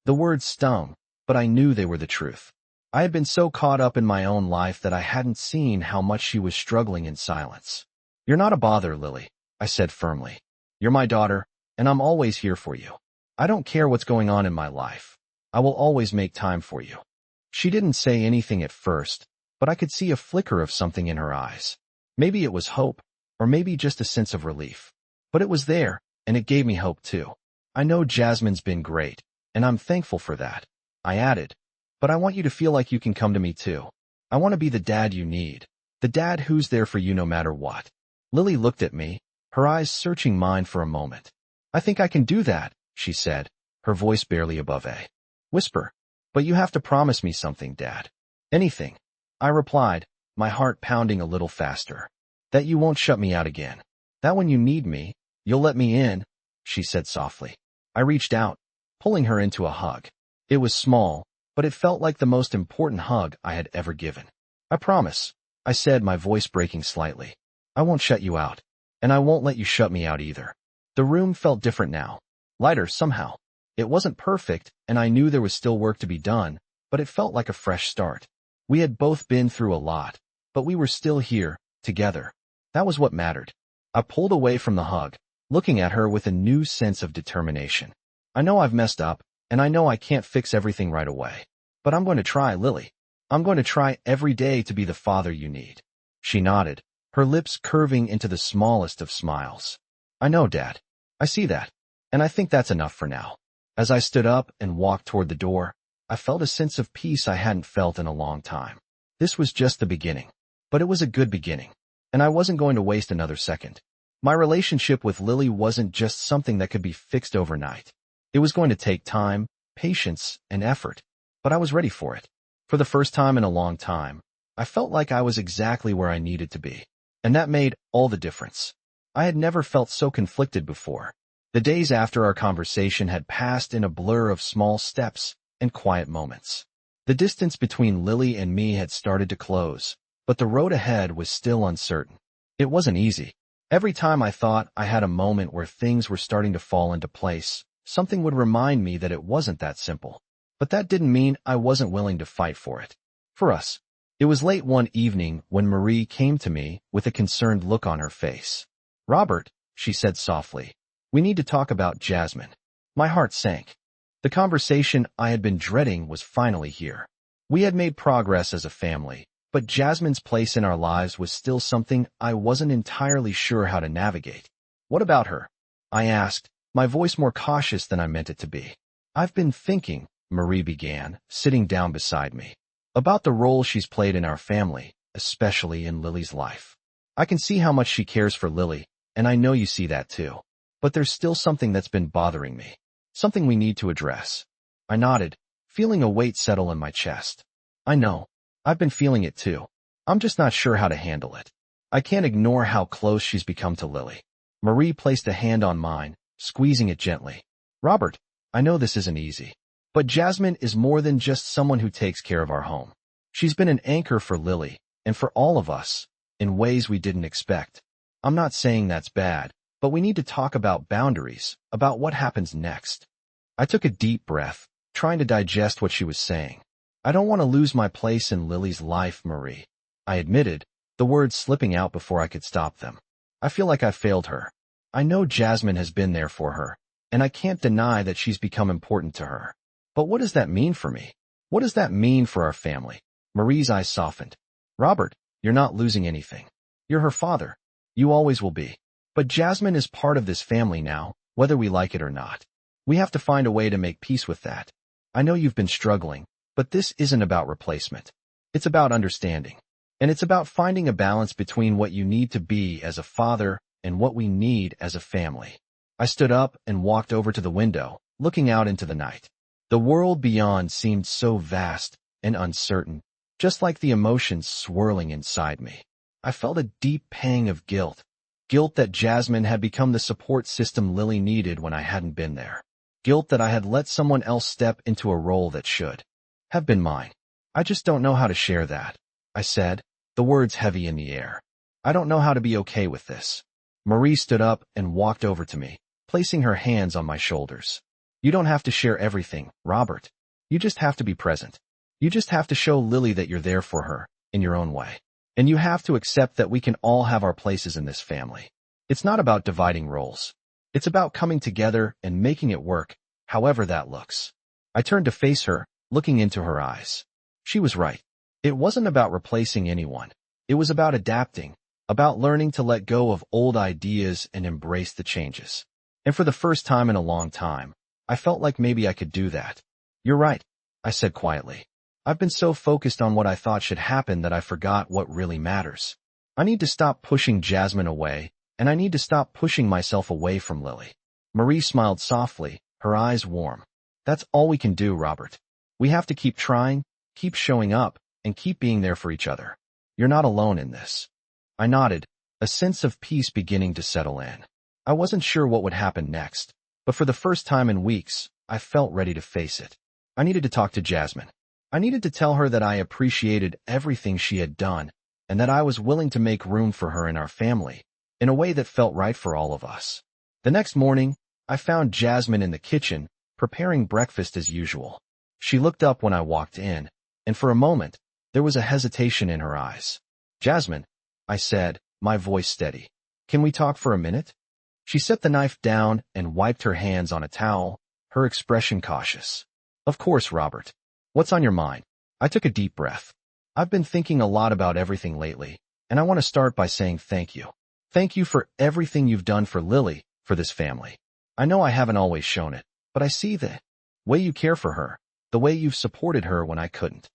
The words stung, but I knew they were the truth. I had been so caught up in my own life that I hadn't seen how much she was struggling in silence. You're not a bother, Lily, I said firmly. You're my daughter, and I'm always here for you. I don't care what's going on in my life. I will always make time for you. She didn't say anything at first, but I could see a flicker of something in her eyes. Maybe it was hope, or maybe just a sense of relief. But it was there, and it gave me hope too. I know Jasmine's been great, and I'm thankful for that. I added, but I want you to feel like you can come to me too. I want to be the dad you need, the dad who's there for you no matter what. Lily looked at me, her eyes searching mine for a moment. I think I can do that, she said, her voice barely above a whisper. But you have to promise me something, Dad. Anything. I replied, my heart pounding a little faster. That you won't shut me out again. That when you need me, you'll let me in, she said softly. I reached out, pulling her into a hug. It was small, but it felt like the most important hug I had ever given. I promise, I said, my voice breaking slightly. I won't shut you out, and I won't let you shut me out either. The room felt different now, lighter somehow. It wasn't perfect, and I knew there was still work to be done, but it felt like a fresh start. We had both been through a lot, but we were still here, together. That was what mattered. I pulled away from the hug, looking at her with a new sense of determination. I know I've messed up, and I know I can't fix everything right away. But I'm going to try, Lily. I'm going to try every day to be the father you need. She nodded, her lips curving into the smallest of smiles. I know, Dad. I see that. And I think that's enough for now. As I stood up and walked toward the door, I felt a sense of peace I hadn't felt in a long time. This was just the beginning. But it was a good beginning. And I wasn't going to waste another second. My relationship with Lily wasn't just something that could be fixed overnight. It was going to take time, patience, and effort. But I was ready for it. For the first time in a long time, I felt like I was exactly where I needed to be. And that made all the difference. I had never felt so conflicted before. The days after our conversation had passed in a blur of small steps and quiet moments. The distance between Lily and me had started to close, but the road ahead was still uncertain. It wasn't easy. Every time I thought I had a moment where things were starting to fall into place, something would remind me that it wasn't that simple. But that didn't mean I wasn't willing to fight for it. For us. It was late one evening when Marie came to me with a concerned look on her face. Robert, she said softly, we need to talk about Jasmine. My heart sank. The conversation I had been dreading was finally here. We had made progress as a family, but Jasmine's place in our lives was still something I wasn't entirely sure how to navigate. What about her? I asked, my voice more cautious than I meant it to be. I've been thinking, Marie began, sitting down beside me, about the role she's played in our family, especially in Lily's life. I can see how much she cares for Lily, and I know you see that too. But there's still something that's been bothering me. Something we need to address. I nodded, feeling a weight settle in my chest. I know. I've been feeling it too. I'm just not sure how to handle it. I can't ignore how close she's become to Lily. Marie placed a hand on mine, squeezing it gently. Robert, I know this isn't easy. But Jasmine is more than just someone who takes care of our home. She's been an anchor for Lily, and for all of us, in ways we didn't expect. I'm not saying that's bad, but we need to talk about boundaries, about what happens next. I took a deep breath, trying to digest what she was saying. I don't want to lose my place in Lily's life, Marie. I admitted, the words slipping out before I could stop them. I feel like I failed her. I know Jasmine has been there for her, and I can't deny that she's become important to her. But what does that mean for me? What does that mean for our family? Marie's eyes softened. Robert, you're not losing anything. You're her father. You always will be. But Jasmine is part of this family now, whether we like it or not. We have to find a way to make peace with that. I know you've been struggling, but this isn't about replacement. It's about understanding. And it's about finding a balance between what you need to be as a father and what we need as a family. I stood up and walked over to the window, looking out into the night. The world beyond seemed so vast and uncertain, just like the emotions swirling inside me. I felt a deep pang of guilt. Guilt that Jasmine had become the support system Lily needed when I hadn't been there. Guilt that I had let someone else step into a role that should have been mine. I just don't know how to share that, I said, the words heavy in the air. I don't know how to be okay with this. Marie stood up and walked over to me, placing her hands on my shoulders. You don't have to share everything, Robert. You just have to be present. You just have to show Lily that you're there for her, in your own way. And you have to accept that we can all have our places in this family. It's not about dividing roles. It's about coming together and making it work, however that looks. I turned to face her, looking into her eyes. She was right. It wasn't about replacing anyone. It was about adapting, about learning to let go of old ideas and embrace the changes. And for the first time in a long time, I felt like maybe I could do that. You're right, I said quietly. I've been so focused on what I thought should happen that I forgot what really matters. I need to stop pushing Jasmine away, and I need to stop pushing myself away from Lily. Marie smiled softly, her eyes warm. That's all we can do, Robert. We have to keep trying, keep showing up, and keep being there for each other. You're not alone in this. I nodded, a sense of peace beginning to settle in. I wasn't sure what would happen next, but for the first time in weeks, I felt ready to face it. I needed to talk to Jasmine. I needed to tell her that I appreciated everything she had done, and that I was willing to make room for her in our family, in a way that felt right for all of us. The next morning, I found Jasmine in the kitchen, preparing breakfast as usual. She looked up when I walked in, and for a moment, there was a hesitation in her eyes. Jasmine, I said, my voice steady. Can we talk for a minute? She set the knife down and wiped her hands on a towel, her expression cautious. Of course, Robert. What's on your mind? I took a deep breath. I've been thinking a lot about everything lately, and I want to start by saying thank you. Thank you for everything you've done for Lily, for this family. I know I haven't always shown it, but I see the way you care for her, the way you've supported her when I couldn't.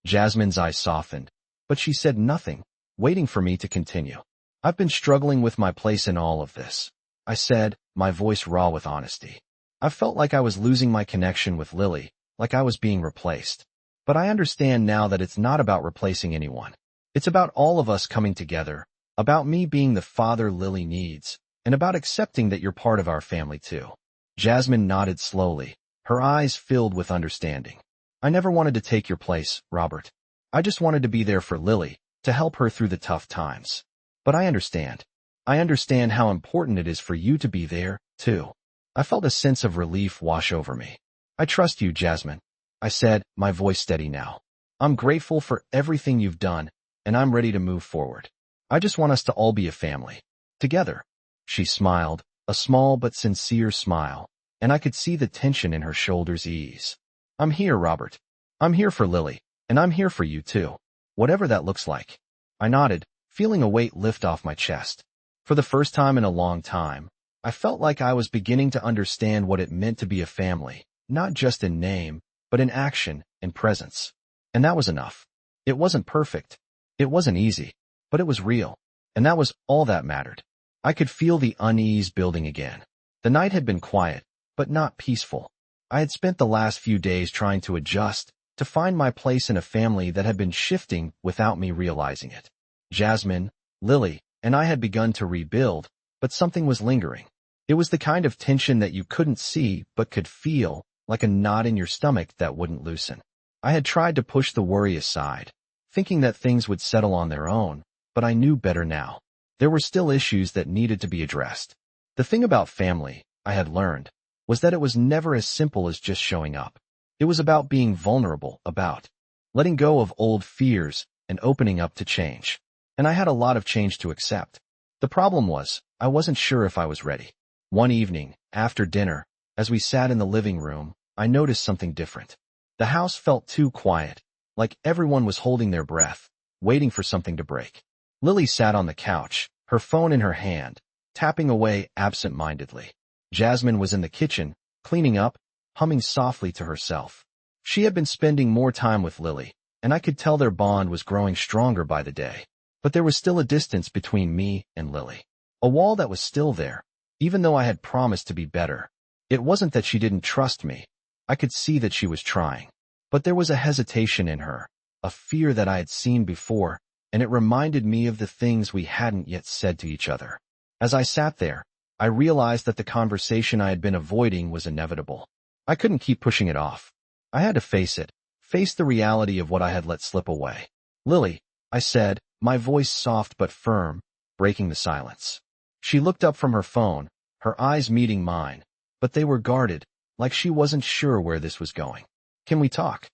Jasmine's eyes softened, but she said nothing, waiting for me to continue. I've been struggling with my place in all of this, I said, my voice raw with honesty. I felt like I was losing my connection with Lily, like I was being replaced. But I understand now that it's not about replacing anyone. It's about all of us coming together, about me being the father Lily needs, and about accepting that you're part of our family too. Jasmine nodded slowly, her eyes filled with understanding. I never wanted to take your place, Robert. I just wanted to be there for Lily, to help her through the tough times. But I understand. I understand how important it is for you to be there, too. I felt a sense of relief wash over me. I trust you, Jasmine, I said, my voice steady now. I'm grateful for everything you've done, and I'm ready to move forward. I just want us to all be a family. Together. She smiled, a small but sincere smile, and I could see the tension in her shoulders ease. I'm here, Robert. I'm here for Lily, and I'm here for you too. Whatever that looks like. I nodded, feeling a weight lift off my chest. For the first time in a long time, I felt like I was beginning to understand what it meant to be a family, not just in name, but in action and presence. And that was enough. It wasn't perfect. It wasn't easy, but it was real. And that was all that mattered. I could feel the unease building again. The night had been quiet, but not peaceful. I had spent the last few days trying to adjust, to find my place in a family that had been shifting without me realizing it. Jasmine, Lily, and I had begun to rebuild, but something was lingering. It was the kind of tension that you couldn't see but could feel, like a knot in your stomach that wouldn't loosen. I had tried to push the worry aside, thinking that things would settle on their own, but I knew better now. There were still issues that needed to be addressed. The thing about family, I had learned, was that it was never as simple as just showing up. It was about being vulnerable, about letting go of old fears and opening up to change. And I had a lot of change to accept. The problem was, I wasn't sure if I was ready. One evening, after dinner, as we sat in the living room, I noticed something different. The house felt too quiet, like everyone was holding their breath, waiting for something to break. Lily sat on the couch, her phone in her hand, tapping away absent-mindedly. Jasmine was in the kitchen, cleaning up, humming softly to herself. She had been spending more time with Lily, and I could tell their bond was growing stronger by the day. But there was still a distance between me and Lily. A wall that was still there, even though I had promised to be better. It wasn't that she didn't trust me. I could see that she was trying. But there was a hesitation in her, a fear that I had seen before, and it reminded me of the things we hadn't yet said to each other. As I sat there, I realized that the conversation I had been avoiding was inevitable. I couldn't keep pushing it off. I had to face it, face the reality of what I had let slip away. Lily, I said, my voice soft but firm, breaking the silence. She looked up from her phone, her eyes meeting mine, but they were guarded, like she wasn't sure where this was going. Can we talk?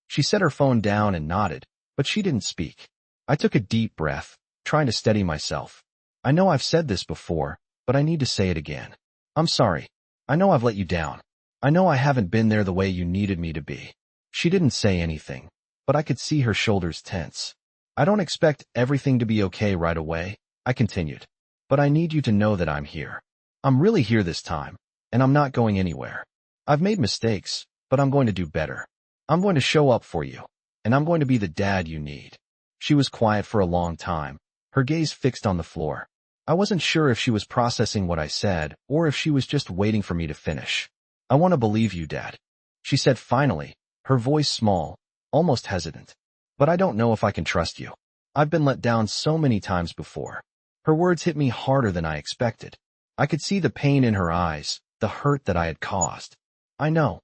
She set her phone down and nodded, but she didn't speak. I took a deep breath, trying to steady myself. I know I've said this before, but I need to say it again. I'm sorry. I know I've let you down. I know I haven't been there the way you needed me to be. She didn't say anything, but I could see her shoulders tense. I don't expect everything to be okay right away, I continued. But I need you to know that I'm here. I'm really here this time, and I'm not going anywhere. I've made mistakes, but I'm going to do better. I'm going to show up for you, and I'm going to be the dad you need. She was quiet for a long time, her gaze fixed on the floor. I wasn't sure if she was processing what I said or if she was just waiting for me to finish. I want to believe you, Dad, she said finally, her voice small, almost hesitant. But I don't know if I can trust you. I've been let down so many times before. Her words hit me harder than I expected. I could see the pain in her eyes, the hurt that I had caused. I know,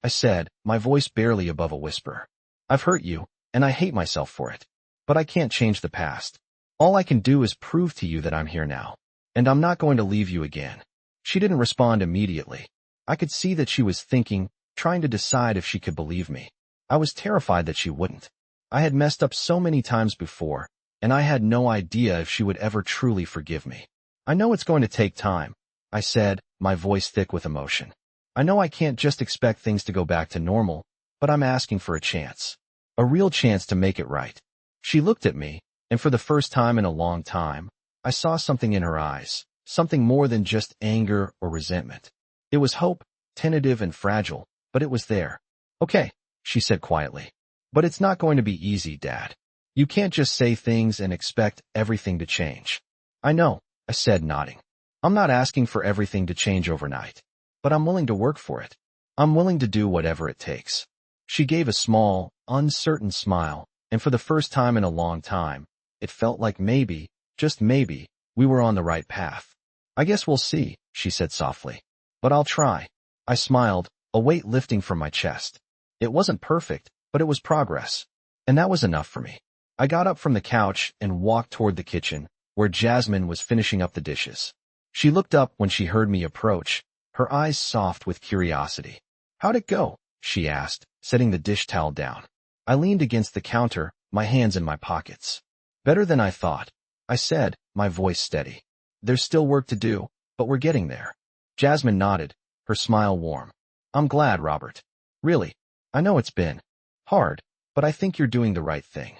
I said, my voice barely above a whisper. I've hurt you, and I hate myself for it. But I can't change the past. All I can do is prove to you that I'm here now. And I'm not going to leave you again. She didn't respond immediately. I could see that she was thinking, trying to decide if she could believe me. I was terrified that she wouldn't. I had messed up so many times before, and I had no idea if she would ever truly forgive me. I know it's going to take time, I said, my voice thick with emotion. I know I can't just expect things to go back to normal, but I'm asking for a chance. A real chance to make it right. She looked at me, and for the first time in a long time, I saw something in her eyes, something more than just anger or resentment. It was hope, tentative and fragile, but it was there. Okay, she said quietly. But it's not going to be easy, Dad. You can't just say things and expect everything to change. I know, I said, nodding. I'm not asking for everything to change overnight, but I'm willing to work for it. I'm willing to do whatever it takes. She gave a small, uncertain smile, and for the first time in a long time, it felt like maybe, just maybe, we were on the right path. I guess we'll see, she said softly. But I'll try. I smiled, a weight lifting from my chest. It wasn't perfect, but it was progress. And that was enough for me. I got up from the couch and walked toward the kitchen, where Jasmine was finishing up the dishes. She looked up when she heard me approach, her eyes soft with curiosity. How'd it go? She asked, setting the dish towel down. I leaned against the counter, my hands in my pockets. Better than I thought, I said, my voice steady. There's still work to do, but we're getting there. Jasmine nodded, her smile warm. I'm glad, Robert. Really, I know it's been hard, but I think you're doing the right thing.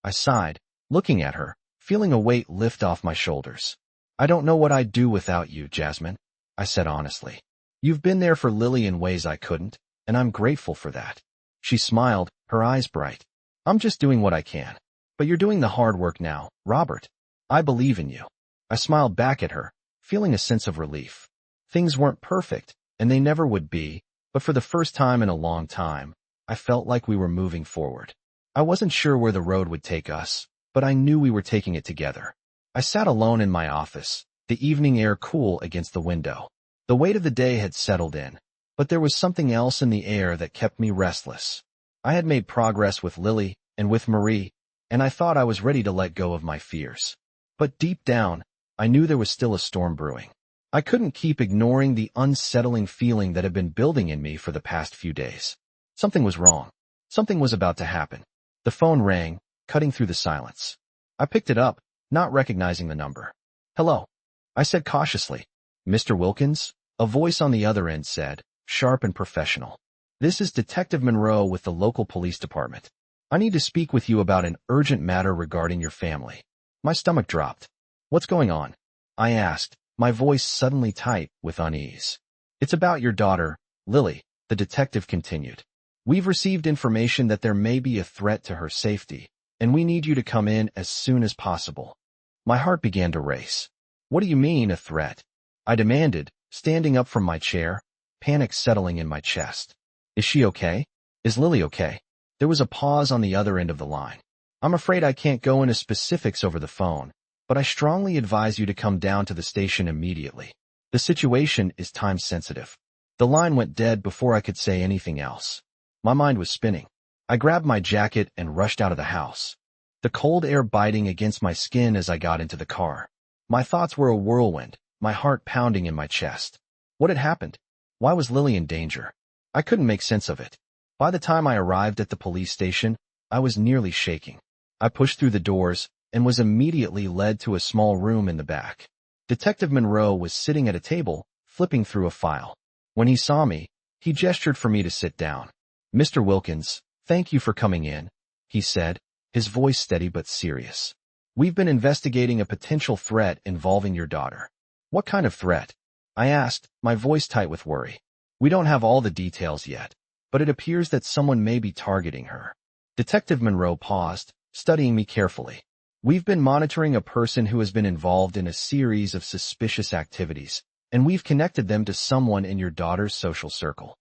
I sighed, looking at her, feeling a weight lift off my shoulders. I don't know what I'd do without you, Jasmine, I said honestly. You've been there for Lily in ways I couldn't, and I'm grateful for that. She smiled, her eyes bright. I'm just doing what I can. But you're doing the hard work now, Robert. I believe in you. I smiled back at her, feeling a sense of relief. Things weren't perfect, and they never would be, but for the first time in a long time, I felt like we were moving forward. I wasn't sure where the road would take us, but I knew we were taking it together. I sat alone in my office, the evening air cool against the window. The weight of the day had settled in, but there was something else in the air that kept me restless. I had made progress with Lily and with Marie, and I thought I was ready to let go of my fears. But deep down, I knew there was still a storm brewing. I couldn't keep ignoring the unsettling feeling that had been building in me for the past few days. Something was wrong. Something was about to happen. The phone rang, cutting through the silence. I picked it up, not recognizing the number. Hello, I said cautiously. Mr. Wilkins? A voice on the other end said, sharp and professional. This is Detective Monroe with the local police department. I need to speak with you about an urgent matter regarding your family. My stomach dropped. What's going on? I asked, my voice suddenly tight with unease. It's about your daughter, Lily, the detective continued. We've received information that there may be a threat to her safety, and we need you to come in as soon as possible. My heart began to race. What do you mean, a threat? I demanded, standing up from my chair, panic settling in my chest. Is she okay? Is Lily okay? There was a pause on the other end of the line. I'm afraid I can't go into specifics over the phone, but I strongly advise you to come down to the station immediately. The situation is time-sensitive. The line went dead before I could say anything else. My mind was spinning. I grabbed my jacket and rushed out of the house, the cold air biting against my skin as I got into the car. My thoughts were a whirlwind, my heart pounding in my chest. What had happened? Why was Lily in danger? I couldn't make sense of it. By the time I arrived at the police station, I was nearly shaking. I pushed through the doors and was immediately led to a small room in the back. Detective Monroe was sitting at a table, flipping through a file. When he saw me, He gestured for me to sit down. "Mr. Wilkins, thank you for coming in," he said, his voice steady but serious. "We've been investigating a potential threat involving your daughter." "What kind of threat?" I asked, my voice tight with worry. "We don't have all the details yet, but it appears that someone may be targeting her." Detective Monroe paused, studying me carefully. "We've been monitoring a person who has been involved in a series of suspicious activities, and we've connected them to someone in your daughter's social circle."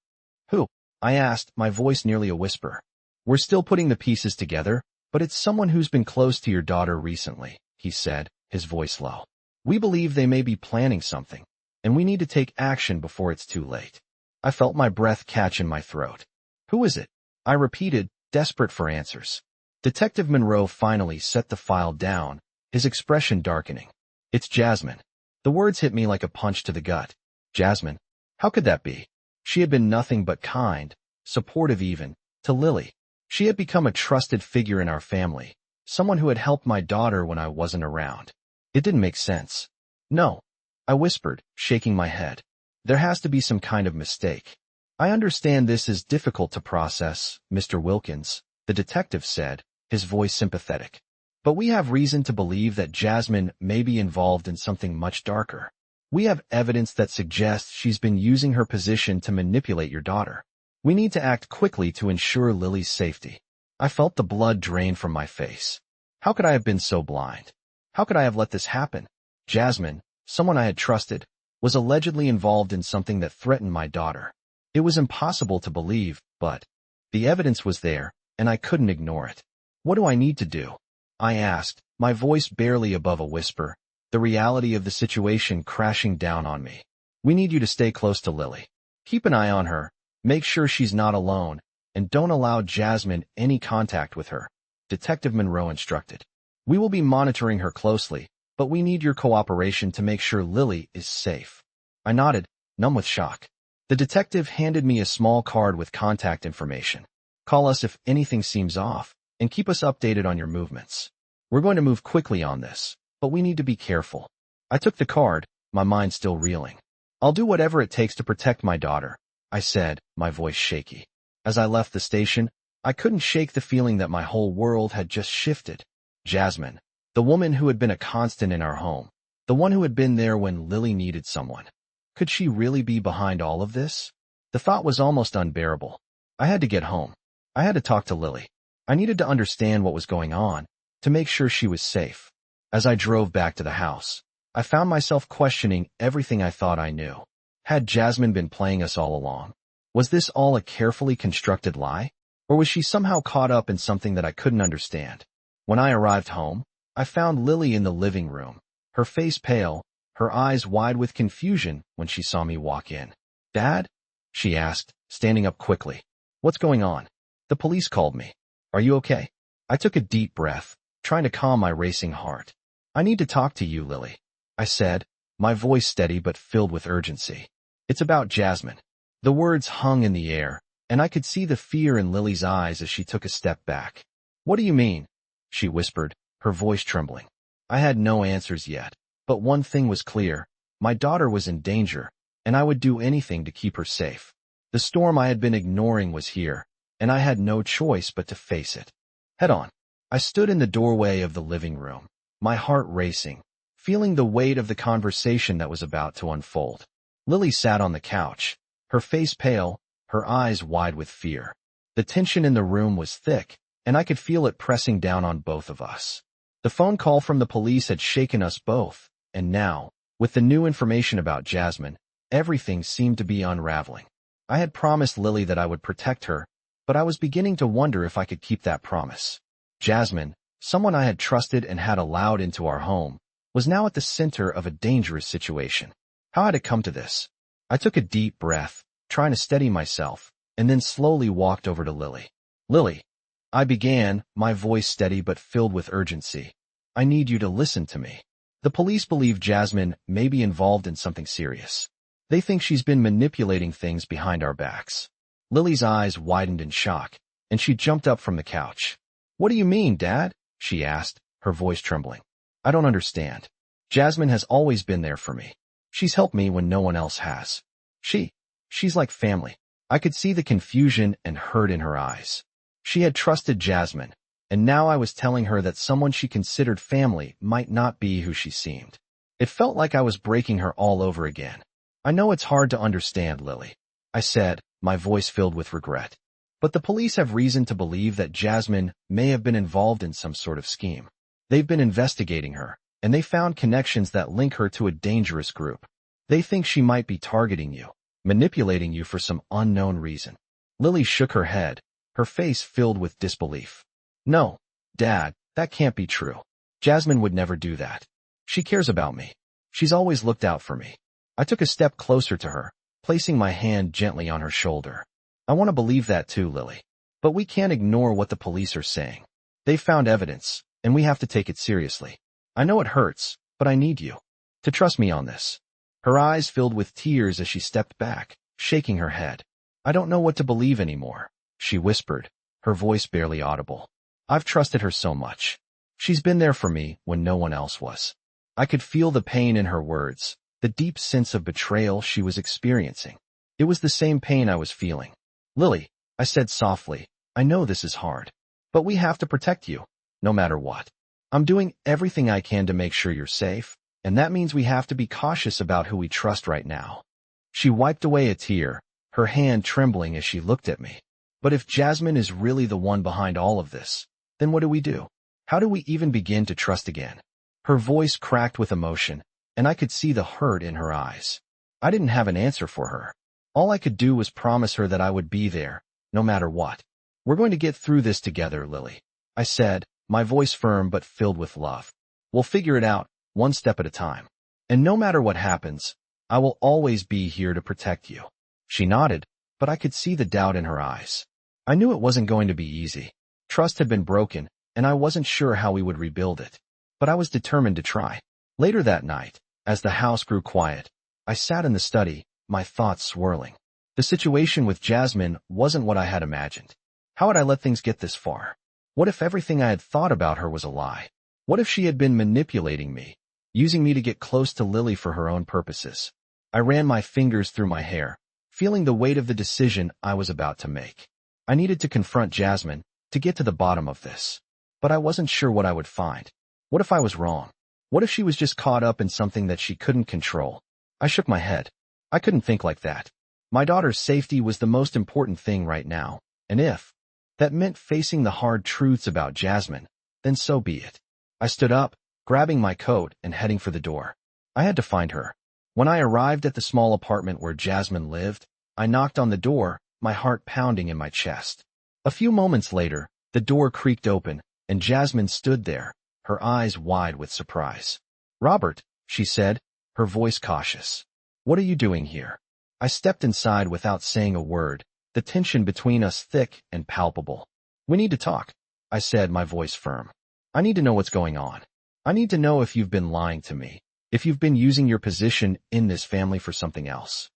"Who?" I asked, my voice nearly a whisper. "We're still putting the pieces together, but it's someone who's been close to your daughter recently," he said, his voice low. "We believe they may be planning something, and we need to take action before it's too late." I felt my breath catch in my throat. "Who is it?" I repeated, desperate for answers. Detective Monroe finally set the file down, his expression darkening. "It's Jasmine." The words hit me like a punch to the gut. Jasmine? How could that be? She had been nothing but kind, supportive even, to Lily. She had become a trusted figure in our family, someone who had helped my daughter when I wasn't around. It didn't make sense. "No," I whispered, shaking my head. "There has to be some kind of mistake." "I understand this is difficult to process, Mr. Wilkins," the detective said, his voice sympathetic. "But we have reason to believe that Jasmine may be involved in something much darker. We have evidence that suggests she's been using her position to manipulate your daughter. We need to act quickly to ensure Lily's safety." I felt the blood drain from my face. How could I have been so blind? How could I have let this happen? Jasmine, someone I had trusted, was allegedly involved in something that threatened my daughter. It was impossible to believe, but the evidence was there, and I couldn't ignore it. "What do I need to do?" I asked, my voice barely above a whisper, the reality of the situation crashing down on me. "We need you to stay close to Lily. Keep an eye on her, make sure she's not alone, and don't allow Jasmine any contact with her," Detective Monroe instructed. "We will be monitoring her closely, but we need your cooperation to make sure Lily is safe." I nodded, numb with shock. The detective handed me a small card with contact information. "Call us if anything seems off, and keep us updated on your movements. We're going to move quickly on this, but we need to be careful." I took the card, my mind still reeling. "I'll do whatever it takes to protect my daughter," I said, my voice shaky. As I left the station, I couldn't shake the feeling that my whole world had just shifted. Jasmine, the woman who had been a constant in our home, the one who had been there when Lily needed someone. Could she really be behind all of this? The thought was almost unbearable. I had to get home. I had to talk to Lily. I needed to understand what was going on, to make sure she was safe. As I drove back to the house, I found myself questioning everything I thought I knew. Had Jasmine been playing us all along? Was this all a carefully constructed lie? Or was she somehow caught up in something that I couldn't understand? When I arrived home, I found Lily in the living room, her face pale, her eyes wide with confusion when she saw me walk in. "Dad?" she asked, standing up quickly. "What's going on?" "The police called me. Are you okay?" I took a deep breath, trying to calm my racing heart. "I need to talk to you, Lily," I said, my voice steady but filled with urgency. "It's about Jasmine." The words hung in the air, and I could see the fear in Lily's eyes as she took a step back. "What do you mean?" she whispered, her voice trembling. I had no answers yet, but one thing was clear. My daughter was in danger, and I would do anything to keep her safe. The storm I had been ignoring was here, and I had no choice but to face it. Head on. I stood in the doorway of the living room, my heart racing, feeling the weight of the conversation that was about to unfold. Lily sat on the couch, her face pale, her eyes wide with fear. The tension in the room was thick, and I could feel it pressing down on both of us. The phone call from the police had shaken us both, and now, with the new information about Jasmine, everything seemed to be unraveling. I had promised Lily that I would protect her, but I was beginning to wonder if I could keep that promise. Jasmine, someone I had trusted and had allowed into our home, was now at the center of a dangerous situation. How had it come to this? I took a deep breath, trying to steady myself, and then slowly walked over to Lily. "Lily," I began, my voice steady but filled with urgency. "I need you to listen to me. The police believe Jasmine may be involved in something serious. They think she's been manipulating things behind our backs." Lily's eyes widened in shock, and she jumped up from the couch. "What do you mean, Dad?" she asked, her voice trembling. "I don't understand. Jasmine has always been there for me. She's helped me when no one else has. She's like family. I could see the confusion and hurt in her eyes. She had trusted Jasmine, and now I was telling her that someone she considered family might not be who she seemed. It felt like I was breaking her all over again. I know it's hard to understand, Lily, I said, my voice filled with regret. But the police have reason to believe that Jasmine may have been involved in some sort of scheme. They've been investigating her, and they found connections that link her to a dangerous group. They think she might be targeting you, manipulating you for some unknown reason. Lily shook her head, her face filled with disbelief. No, Dad, that can't be true. Jasmine would never do that. She cares about me. She's always looked out for me. I took a step closer to her, placing my hand gently on her shoulder. I want to believe that too, Lily. But we can't ignore what the police are saying. They found evidence, and we have to take it seriously. I know it hurts, but I need you to trust me on this. Her eyes filled with tears as she stepped back, shaking her head. I don't know what to believe anymore, she whispered, her voice barely audible. I've trusted her so much. She's been there for me when no one else was. I could feel the pain in her words, the deep sense of betrayal she was experiencing. It was the same pain I was feeling. Lily, I said softly, I know this is hard, but we have to protect you, no matter what. I'm doing everything I can to make sure you're safe, and that means we have to be cautious about who we trust right now. She wiped away a tear, her hand trembling as she looked at me. But if Jasmine is really the one behind all of this, then what do we do? How do we even begin to trust again? Her voice cracked with emotion, and I could see the hurt in her eyes. I didn't have an answer for her. All I could do was promise her that I would be there, no matter what. We're going to get through this together, Lily, I said, my voice firm but filled with love. We'll figure it out, one step at a time. And no matter what happens, I will always be here to protect you. She nodded, but I could see the doubt in her eyes. I knew it wasn't going to be easy. Trust had been broken, and I wasn't sure how we would rebuild it. But I was determined to try. Later that night, as the house grew quiet, I sat in the study, my thoughts swirling. The situation with Jasmine wasn't what I had imagined. How had I let things get this far? What if everything I had thought about her was a lie? What if she had been manipulating me, using me to get close to Lily for her own purposes? I ran my fingers through my hair, feeling the weight of the decision I was about to make. I needed to confront Jasmine to get to the bottom of this. But I wasn't sure what I would find. What if I was wrong? What if she was just caught up in something that she couldn't control? I shook my head. I couldn't think like that. My daughter's safety was the most important thing right now, and if that meant facing the hard truths about Jasmine, then so be it. I stood up, grabbing my coat and heading for the door. I had to find her. When I arrived at the small apartment where Jasmine lived, I knocked on the door, my heart pounding in my chest. A few moments later, the door creaked open, and Jasmine stood there, her eyes wide with surprise. Robert, she said, her voice cautious. What are you doing here? I stepped inside without saying a word, the tension between us thick and palpable. We need to talk, I said, my voice firm. I need to know what's going on. I need to know if you've been lying to me, if you've been using your position in this family for something else.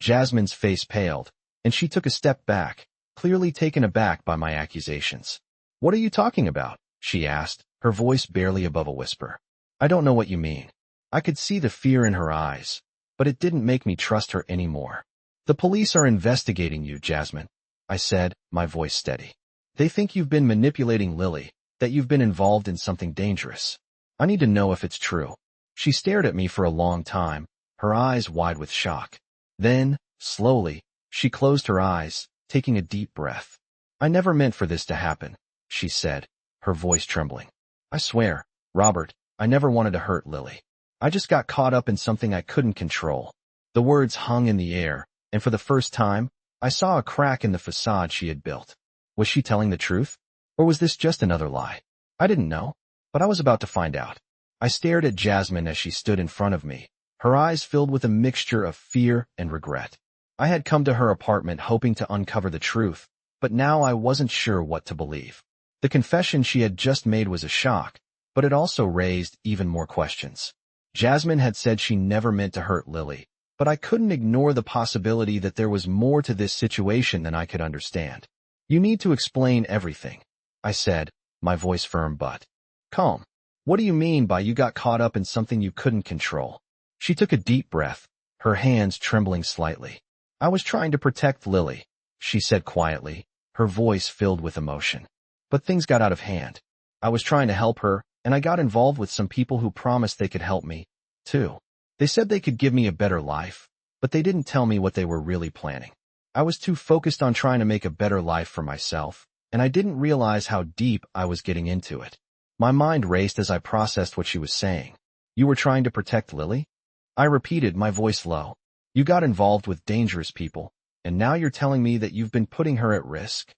Jasmine's face paled, and she took a step back, clearly taken aback by my accusations. What are you talking about? She asked, her voice barely above a whisper. I don't know what you mean. I could see the fear in her eyes, but it didn't make me trust her anymore. The police are investigating you, Jasmine, I said, my voice steady. They think you've been manipulating Lily, that you've been involved in something dangerous. I need to know if it's true. She stared at me for a long time, her eyes wide with shock. Then, slowly, she closed her eyes, taking a deep breath. I never meant for this to happen, she said, her voice trembling. I swear, Robert, I never wanted to hurt Lily. I just got caught up in something I couldn't control. The words hung in the air, and for the first time, I saw a crack in the facade she had built. Was she telling the truth? Or was this just another lie? I didn't know, but I was about to find out. I stared at Jasmine as she stood in front of me, her eyes filled with a mixture of fear and regret. I had come to her apartment hoping to uncover the truth, but now I wasn't sure what to believe. The confession she had just made was a shock, but it also raised even more questions. Jasmine had said she never meant to hurt Lily, but I couldn't ignore the possibility that there was more to this situation than I could understand. You need to explain everything, I said, my voice firm but calm. What do you mean by you got caught up in something you couldn't control? She took a deep breath, her hands trembling slightly. I was trying to protect Lily, she said quietly, her voice filled with emotion. But things got out of hand. I was trying to help her, and I got involved with some people who promised they could help me, too. They said they could give me a better life, but they didn't tell me what they were really planning. I was too focused on trying to make a better life for myself, and I didn't realize how deep I was getting into it. My mind raced as I processed what she was saying. You were trying to protect Lily? I repeated, my voice low. You got involved with dangerous people, and now you're telling me that you've been putting her at risk?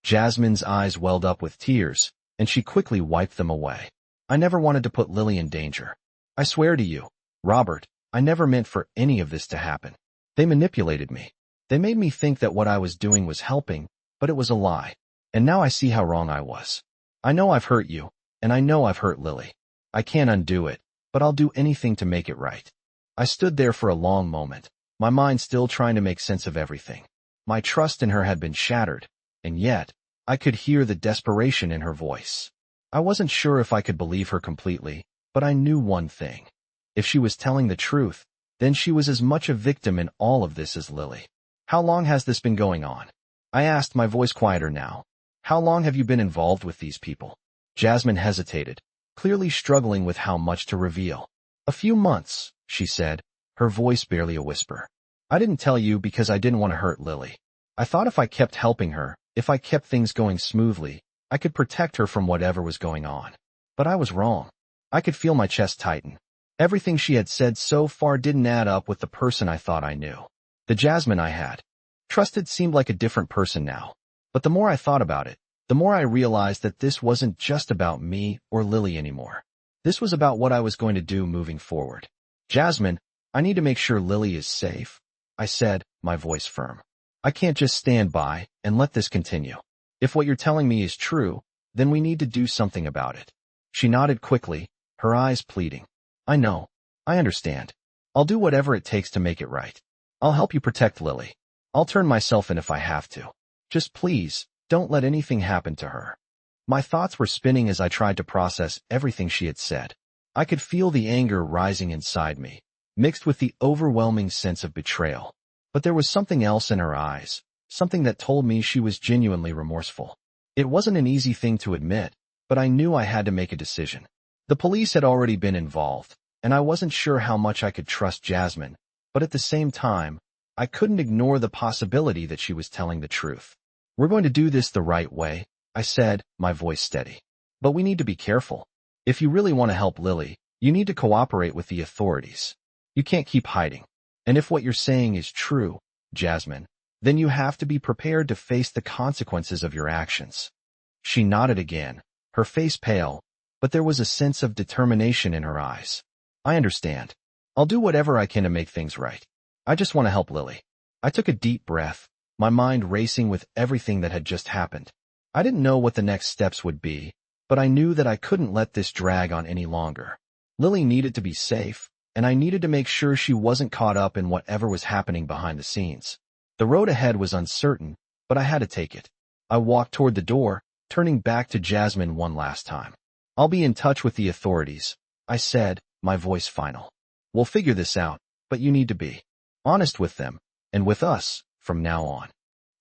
Jasmine's eyes welled up with tears, and she quickly wiped them away. I never wanted to put Lily in danger. I swear to you, Robert, I never meant for any of this to happen. They manipulated me. They made me think that what I was doing was helping, but it was a lie. And now I see how wrong I was. I know I've hurt you, and I know I've hurt Lily. I can't undo it, but I'll do anything to make it right. I stood there for a long moment, my mind still trying to make sense of everything. My trust in her had been shattered, and yet, I could hear the desperation in her voice. I wasn't sure if I could believe her completely, but I knew one thing. If she was telling the truth, then she was as much a victim in all of this as Lily. How long has this been going on? I asked, my voice quieter now. How long have you been involved with these people? Jasmine hesitated, clearly struggling with how much to reveal. A few months, she said, her voice barely a whisper. I didn't tell you because I didn't want to hurt Lily. I thought if I kept helping her, if I kept things going smoothly, I could protect her from whatever was going on. But I was wrong. I could feel my chest tighten. Everything she had said so far didn't add up with the person I thought I knew. The Jasmine I had trusted seemed like a different person now. But the more I thought about it, the more I realized that this wasn't just about me or Lily anymore. This was about what I was going to do moving forward. Jasmine, I need to make sure Lily is safe, I said, my voice firm. I can't just stand by and let this continue. If what you're telling me is true, then we need to do something about it. She nodded quickly, her eyes pleading. I know. I understand. I'll do whatever it takes to make it right. I'll help you protect Lily. I'll turn myself in if I have to. Just please, don't let anything happen to her. My thoughts were spinning as I tried to process everything she had said. I could feel the anger rising inside me, mixed with the overwhelming sense of betrayal. But there was something else in her eyes, something that told me she was genuinely remorseful. It wasn't an easy thing to admit, but I knew I had to make a decision. The police had already been involved, and I wasn't sure how much I could trust Jasmine, but at the same time, I couldn't ignore the possibility that she was telling the truth. We're going to do this the right way, I said, my voice steady. But we need to be careful. If you really want to help Lily, you need to cooperate with the authorities. You can't keep hiding. And if what you're saying is true, Jasmine, then you have to be prepared to face the consequences of your actions. She nodded again, her face pale, but there was a sense of determination in her eyes. I understand. I'll do whatever I can to make things right. I just want to help Lily. I took a deep breath, my mind racing with everything that had just happened. I didn't know what the next steps would be, but I knew that I couldn't let this drag on any longer. Lily needed to be safe, and I needed to make sure she wasn't caught up in whatever was happening behind the scenes. The road ahead was uncertain, but I had to take it. I walked toward the door, turning back to Jasmine one last time. I'll be in touch with the authorities, I said, my voice final. We'll figure this out, but you need to be honest with them, and with us, from now on.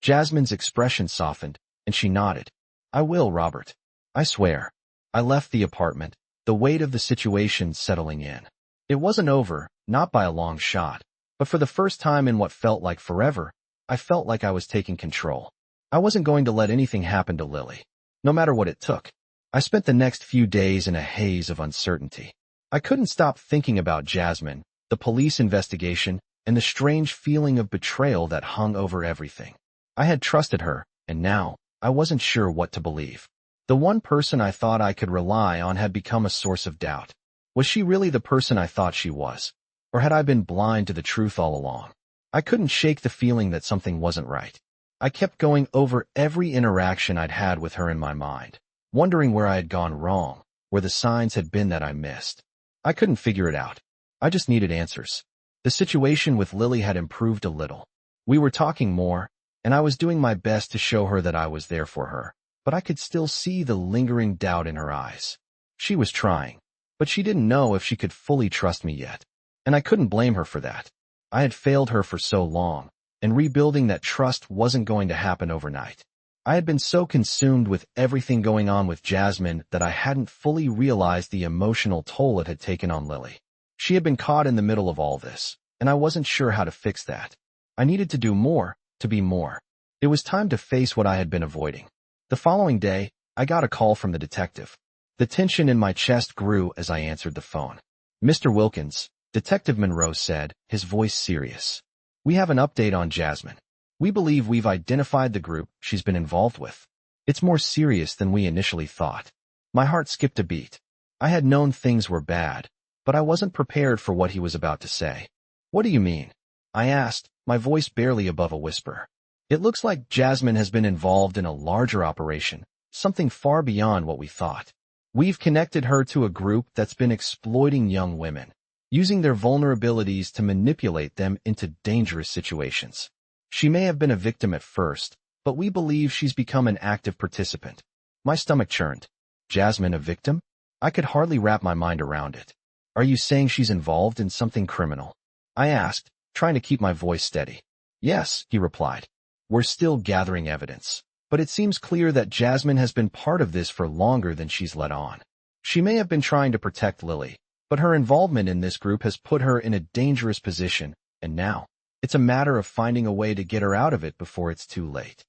Jasmine's expression softened, and she nodded. I will, Robert. I swear. I left the apartment, the weight of the situation settling in. It wasn't over, not by a long shot, but for the first time in what felt like forever, I felt like I was taking control. I wasn't going to let anything happen to Lily, no matter what it took. I spent the next few days in a haze of uncertainty. I couldn't stop thinking about Jasmine, the police investigation, and the strange feeling of betrayal that hung over everything. I had trusted her, and now, I wasn't sure what to believe. The one person I thought I could rely on had become a source of doubt. Was she really the person I thought she was? Or had I been blind to the truth all along? I couldn't shake the feeling that something wasn't right. I kept going over every interaction I'd had with her in my mind, wondering where I had gone wrong, where the signs had been that I missed. I couldn't figure it out. I just needed answers. The situation with Lily had improved a little. We were talking more, and I was doing my best to show her that I was there for her, but I could still see the lingering doubt in her eyes. She was trying, but she didn't know if she could fully trust me yet, and I couldn't blame her for that. I had failed her for so long, and rebuilding that trust wasn't going to happen overnight. I had been so consumed with everything going on with Jasmine that I hadn't fully realized the emotional toll it had taken on Lily. She had been caught in the middle of all this, and I wasn't sure how to fix that. I needed to do more, to be more. It was time to face what I had been avoiding. The following day, I got a call from the detective. The tension in my chest grew as I answered the phone. "Mr. Wilkins," Detective Monroe said, his voice serious. "We have an update on Jasmine. We believe we've identified the group she's been involved with. It's more serious than we initially thought." My heart skipped a beat. I had known things were bad, but I wasn't prepared for what he was about to say. "What do you mean?" I asked, my voice barely above a whisper. "It looks like Jasmine has been involved in a larger operation, something far beyond what we thought. We've connected her to a group that's been exploiting young women, using their vulnerabilities to manipulate them into dangerous situations. She may have been a victim at first, but we believe she's become an active participant." My stomach churned. Jasmine a victim? I could hardly wrap my mind around it. "Are you saying she's involved in something criminal?" I asked, trying to keep my voice steady. "Yes," he replied. "We're still gathering evidence, but it seems clear that Jasmine has been part of this for longer than she's let on. She may have been trying to protect Lily, but her involvement in this group has put her in a dangerous position, and now it's a matter of finding a way to get her out of it before it's too late."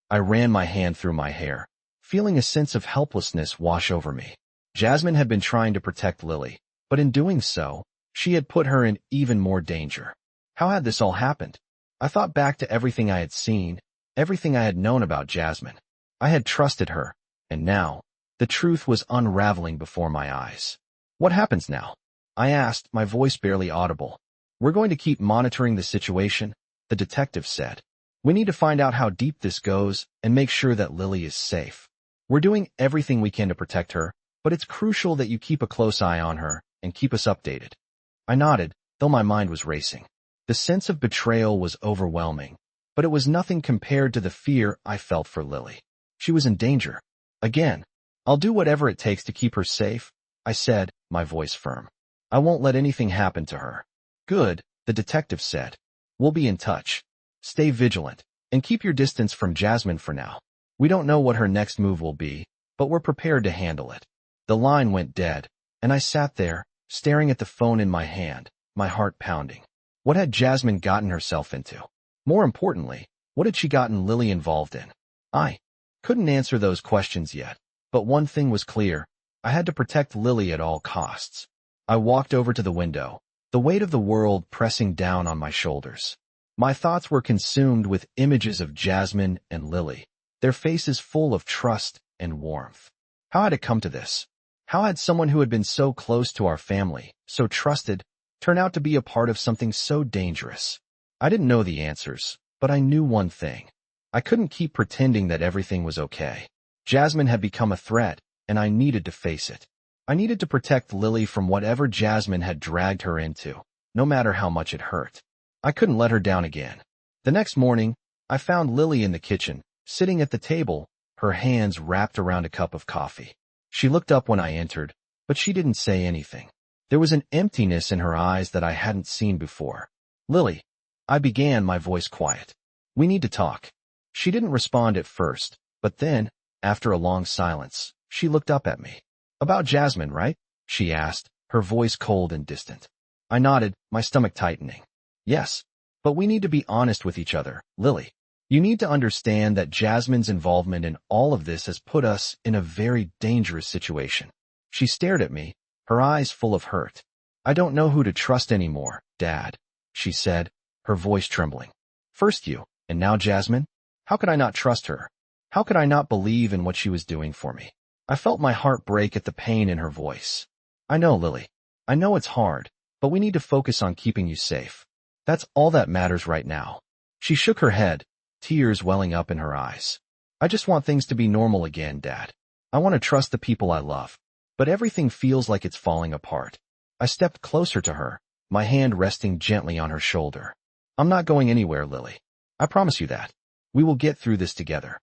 I ran my hand through my hair, feeling a sense of helplessness wash over me. Jasmine had been trying to protect Lily, but in doing so, she had put her in even more danger. How had this all happened? I thought back to everything I had seen, everything I had known about Jasmine. I had trusted her, and now, the truth was unraveling before my eyes. "What happens now?" I asked, my voice barely audible. "We're going to keep monitoring the situation," the detective said. "We need to find out how deep this goes and make sure that Lily is safe. We're doing everything we can to protect her, but it's crucial that you keep a close eye on her and keep us updated." I nodded, though my mind was racing. The sense of betrayal was overwhelming, but it was nothing compared to the fear I felt for Lily. She was in danger. Again. "I'll do whatever it takes to keep her safe," I said, my voice firm. "I won't let anything happen to her." "Good," the detective said. "We'll be in touch. Stay vigilant, and keep your distance from Jasmine for now. We don't know what her next move will be, but we're prepared to handle it." The line went dead, and I sat there, staring at the phone in my hand, my heart pounding. What had Jasmine gotten herself into? More importantly, what had she gotten Lily involved in? I couldn't answer those questions yet, but one thing was clear. I had to protect Lily at all costs. I walked over to the window, the weight of the world pressing down on my shoulders. My thoughts were consumed with images of Jasmine and Lily, their faces full of trust and warmth. How had it come to this? How had someone who had been so close to our family, so trusted, turn out to be a part of something so dangerous? I didn't know the answers, but I knew one thing. I couldn't keep pretending that everything was okay. Jasmine had become a threat, and I needed to face it. I needed to protect Lily from whatever Jasmine had dragged her into, no matter how much it hurt. I couldn't let her down again. The next morning, I found Lily in the kitchen, sitting at the table, her hands wrapped around a cup of coffee. She looked up when I entered, but she didn't say anything. There was an emptiness in her eyes that I hadn't seen before. "Lily," I began, my voice quiet. "We need to talk." She didn't respond at first, but then, after a long silence, she looked up at me. "About Jasmine, right?" she asked, her voice cold and distant. I nodded, my stomach tightening. "Yes, but we need to be honest with each other, Lily. You need to understand that Jasmine's involvement in all of this has put us in a very dangerous situation." She stared at me, her eyes full of hurt. "I don't know who to trust anymore, Dad," she said, her voice trembling. "First you, and now Jasmine? How could I not trust her? How could I not believe in what she was doing for me?" I felt my heart break at the pain in her voice. "I know, Lily. I know it's hard, but we need to focus on keeping you safe. That's all that matters right now." She shook her head, tears welling up in her eyes. "I just want things to be normal again, Dad. I want to trust the people I love. But everything feels like it's falling apart." I stepped closer to her, my hand resting gently on her shoulder. "I'm not going anywhere, Lily. I promise you that. We will get through this together."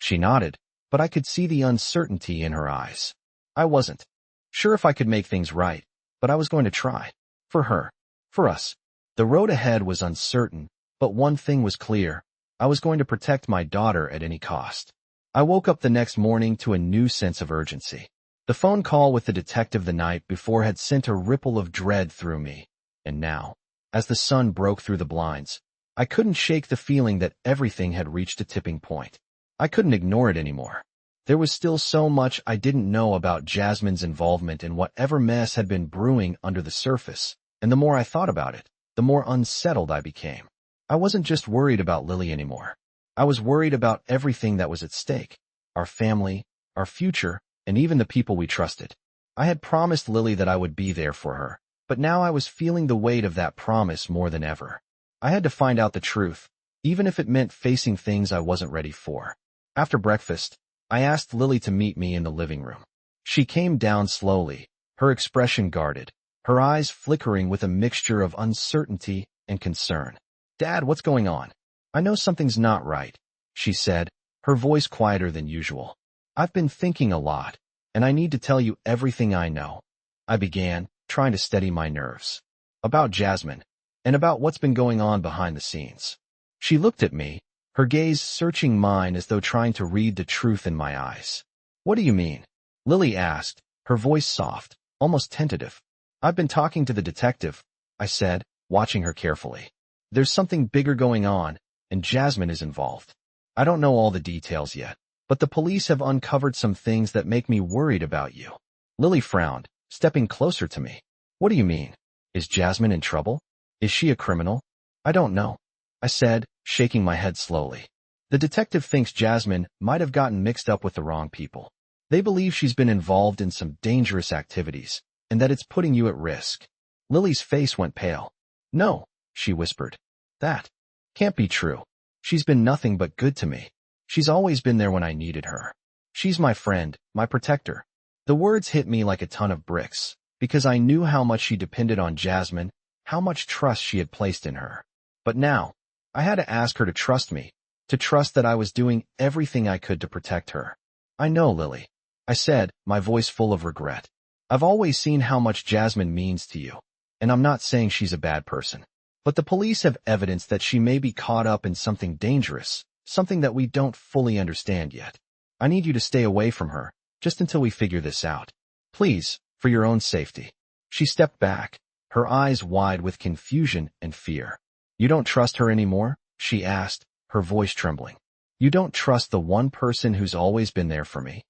She nodded, but I could see the uncertainty in her eyes. I wasn't sure if I could make things right, but I was going to try. For her. For us. The road ahead was uncertain, But one thing was clear. I was going to protect my daughter at any cost. I woke up the next morning to a new sense of urgency. The phone call with the detective the night before had sent a ripple of dread through me. And now, as the sun broke through the blinds, I couldn't shake the feeling that everything had reached a tipping point. I couldn't ignore it anymore. There was still so much I didn't know about Jasmine's involvement in whatever mess had been brewing under the surface, and the more I thought about it, the more unsettled I became. I wasn't just worried about Lily anymore. I was worried about everything that was at stake. Our family, our future, and even the people we trusted. I had promised Lily that I would be there for her, but now I was feeling the weight of that promise more than ever. I had to find out the truth, even if it meant facing things I wasn't ready for. After breakfast, I asked Lily to meet me in the living room. She came down slowly, her expression guarded, her eyes flickering with a mixture of uncertainty and concern. "Dad, what's going on? I know something's not right," she said, her voice quieter than usual. "I've been thinking a lot, and I need to tell you everything I know," I began, trying to steady my nerves. "About Jasmine, and about what's been going on behind the scenes." She looked at me, her gaze searching mine as though trying to read the truth in my eyes. "What do you mean?" Lily asked, her voice soft, almost tentative. "I've been talking to the detective," I said, watching her carefully. "There's something bigger going on, and Jasmine is involved. I don't know all the details yet, but the police have uncovered some things that make me worried about you." Lily frowned, stepping closer to me. "What do you mean? Is Jasmine in trouble? Is she a criminal?" "I don't know," I said, shaking my head slowly. "The detective thinks Jasmine might have gotten mixed up with the wrong people. They believe she's been involved in some dangerous activities, and that it's putting you at risk." Lily's face went pale. "No," she whispered. "That can't be true. She's been nothing but good to me. She's always been there when I needed her. She's my friend, my protector." The words hit me like a ton of bricks, because I knew how much she depended on Jasmine, how much trust she had placed in her. But now, I had to ask her to trust me, to trust that I was doing everything I could to protect her. "I know, Lily," I said, my voice full of regret. "I've always seen how much Jasmine means to you, and I'm not saying she's a bad person. But the police have evidence that she may be caught up in something dangerous, something that we don't fully understand yet. I need you to stay away from her, just until we figure this out. Please, for your own safety." She stepped back, her eyes wide with confusion and fear. "You don't trust her anymore?" she asked, her voice trembling. "You don't trust the one person who's always been there for me?"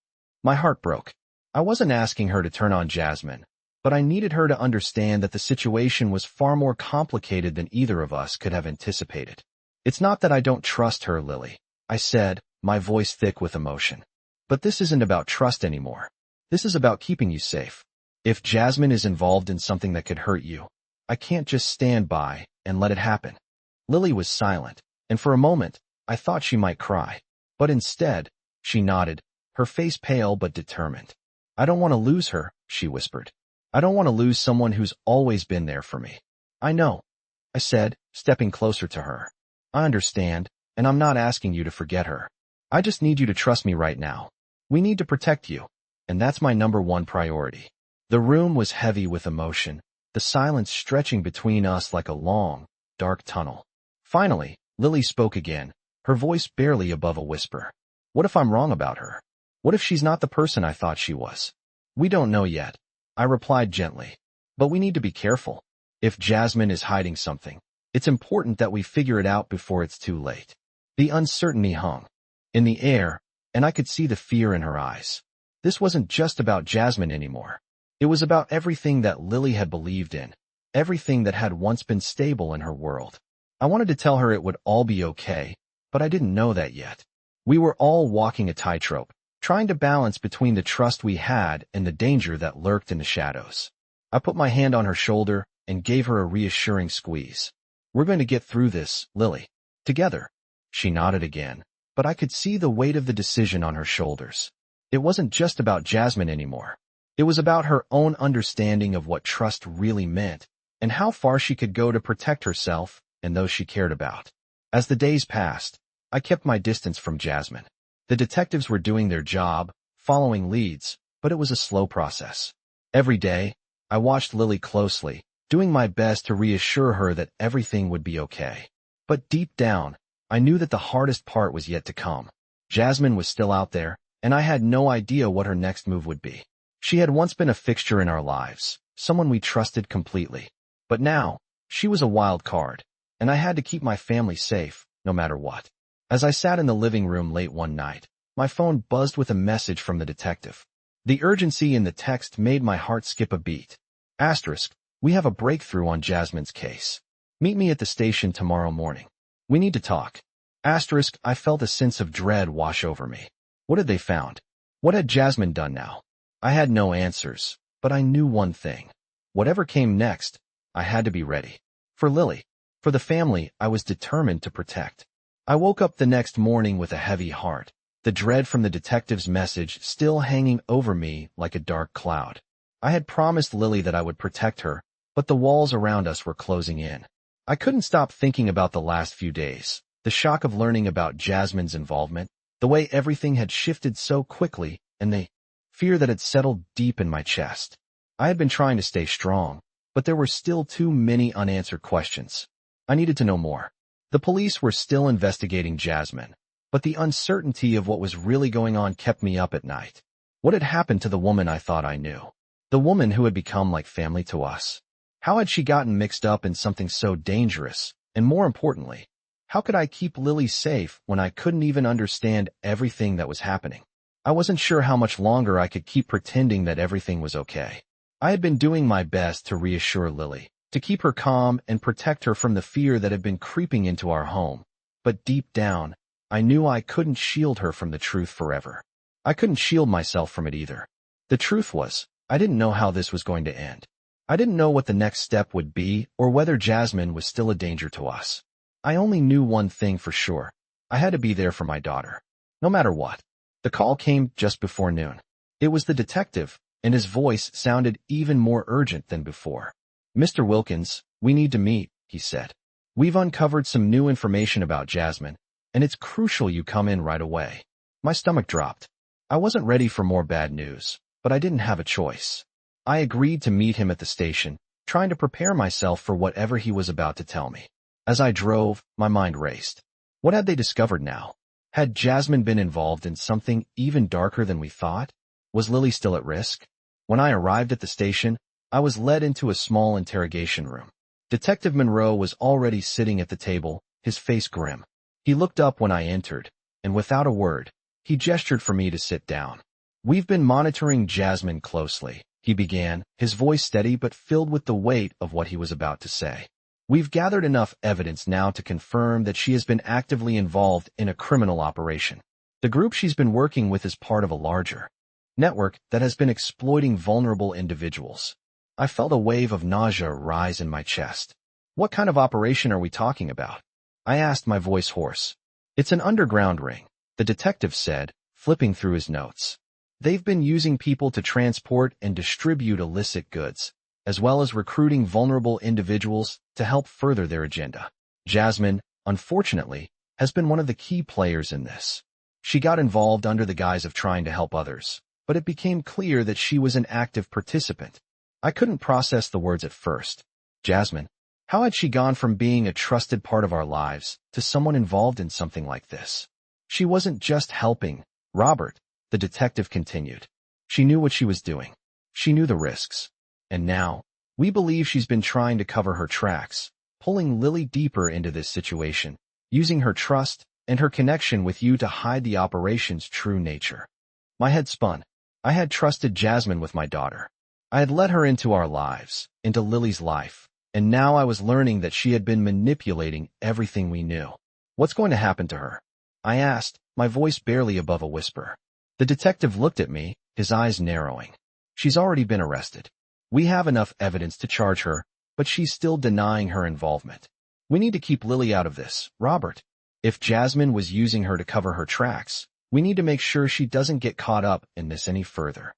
My heart broke. I wasn't asking her to turn on Jasmine, but I needed her to understand that the situation was far more complicated than either of us could have anticipated. "It's not that I don't trust her, Lily," I said, my voice thick with emotion. "But this isn't about trust anymore. This is about keeping you safe. If Jasmine is involved in something that could hurt you, I can't just stand by and let it happen." Lily was silent, and for a moment, I thought she might cry. But instead, she nodded, her face pale but determined. "I don't want to lose her," she whispered. "I don't want to lose someone who's always been there for me." "I know," I said, stepping closer to her. "I understand, and I'm not asking you to forget her. I just need you to trust me right now. We need to protect you, and that's my #1 priority." The room was heavy with emotion, the silence stretching between us like a long, dark tunnel. Finally, Lily spoke again, her voice barely above a whisper. "What if I'm wrong about her? What if she's not the person I thought she was?" "We don't know yet," I replied gently. "But we need to be careful. If Jasmine is hiding something, it's important that we figure it out before it's too late." The uncertainty hung in the air, and I could see the fear in her eyes. This wasn't just about Jasmine anymore. It was about everything that Lily had believed in, everything that had once been stable in her world. I wanted to tell her it would all be okay, but I didn't know that yet. We were all walking a tightrope, trying to balance between the trust we had and the danger that lurked in the shadows. I put my hand on her shoulder and gave her a reassuring squeeze. "We're going to get through this, Lily. Together." She nodded again, but I could see the weight of the decision on her shoulders. It wasn't just about Jasmine anymore. It was about her own understanding of what trust really meant, and how far she could go to protect herself and those she cared about. As the days passed, I kept my distance from Jasmine. The detectives were doing their job, following leads, but it was a slow process. Every day, I watched Lily closely, doing my best to reassure her that everything would be okay. But deep down, I knew that the hardest part was yet to come. Jasmine was still out there, and I had no idea what her next move would be. She had once been a fixture in our lives, someone we trusted completely. But now, she was a wild card, and I had to keep my family safe, no matter what. As I sat in the living room late one night, my phone buzzed with a message from the detective. The urgency in the text made my heart skip a beat. Asterisk, we have a breakthrough on Jasmine's case. Meet me at the station tomorrow morning. We need to talk. Asterisk, I felt a sense of dread wash over me. What had they found? What had Jasmine done now? I had no answers, but I knew one thing. Whatever came next, I had to be ready. For Lily, for the family I was determined to protect. I woke up the next morning with a heavy heart, the dread from the detective's message still hanging over me like a dark cloud. I had promised Lily that I would protect her, but the walls around us were closing in. I couldn't stop thinking about the last few days, the shock of learning about Jasmine's involvement, the way everything had shifted so quickly, and the fear that had settled deep in my chest. I had been trying to stay strong, but there were still too many unanswered questions. I needed to know more. The police were still investigating Jasmine, but the uncertainty of what was really going on kept me up at night. What had happened to the woman I thought I knew? The woman who had become like family to us? How had she gotten mixed up in something so dangerous? And more importantly, how could I keep Lily safe when I couldn't even understand everything that was happening? I wasn't sure how much longer I could keep pretending that everything was okay. I had been doing my best to reassure Lily, to keep her calm and protect her from the fear that had been creeping into our home. But deep down, I knew I couldn't shield her from the truth forever. I couldn't shield myself from it either. The truth was, I didn't know how this was going to end. I didn't know what the next step would be or whether Jasmine was still a danger to us. I only knew one thing for sure. I had to be there for my daughter. No matter what. The call came just before noon. It was the detective, and his voice sounded even more urgent than before. Mr. Wilkins, we need to meet, he said. We've uncovered some new information about Jasmine, and it's crucial you come in right away. My stomach dropped. I wasn't ready for more bad news, but I didn't have a choice. I agreed to meet him at the station, trying to prepare myself for whatever he was about to tell me. As I drove, my mind raced. What had they discovered now? Had Jasmine been involved in something even darker than we thought? Was Lily still at risk? When I arrived at the station, I was led into a small interrogation room. Detective Monroe was already sitting at the table, his face grim. He looked up when I entered, and without a word, he gestured for me to sit down. We've been monitoring Jasmine closely, he began, his voice steady but filled with the weight of what he was about to say. We've gathered enough evidence now to confirm that she has been actively involved in a criminal operation. The group she's been working with is part of a larger network that has been exploiting vulnerable individuals. I felt a wave of nausea rise in my chest. What kind of operation are we talking about? I asked, my voice hoarse. It's an underground ring, the detective said, flipping through his notes. They've been using people to transport and distribute illicit goods, as well as recruiting vulnerable individuals to help further their agenda. Jasmine, unfortunately, has been one of the key players in this. She got involved under the guise of trying to help others, but it became clear that she was an active participant. I couldn't process the words at first. Jasmine, how had she gone from being a trusted part of our lives to someone involved in something like this? She wasn't just helping Robert, the detective continued. She knew what she was doing. She knew the risks. And now, we believe she's been trying to cover her tracks, pulling Lily deeper into this situation, using her trust and her connection with you to hide the operation's true nature. My head spun. I had trusted Jasmine with my daughter. I had let her into our lives, into Lily's life, and now I was learning that she had been manipulating everything we knew. What's going to happen to her? I asked, my voice barely above a whisper. The detective looked at me, his eyes narrowing. She's already been arrested. We have enough evidence to charge her, but she's still denying her involvement. We need to keep Lily out of this, Robert. If Jasmine was using her to cover her tracks, we need to make sure she doesn't get caught up in this any further.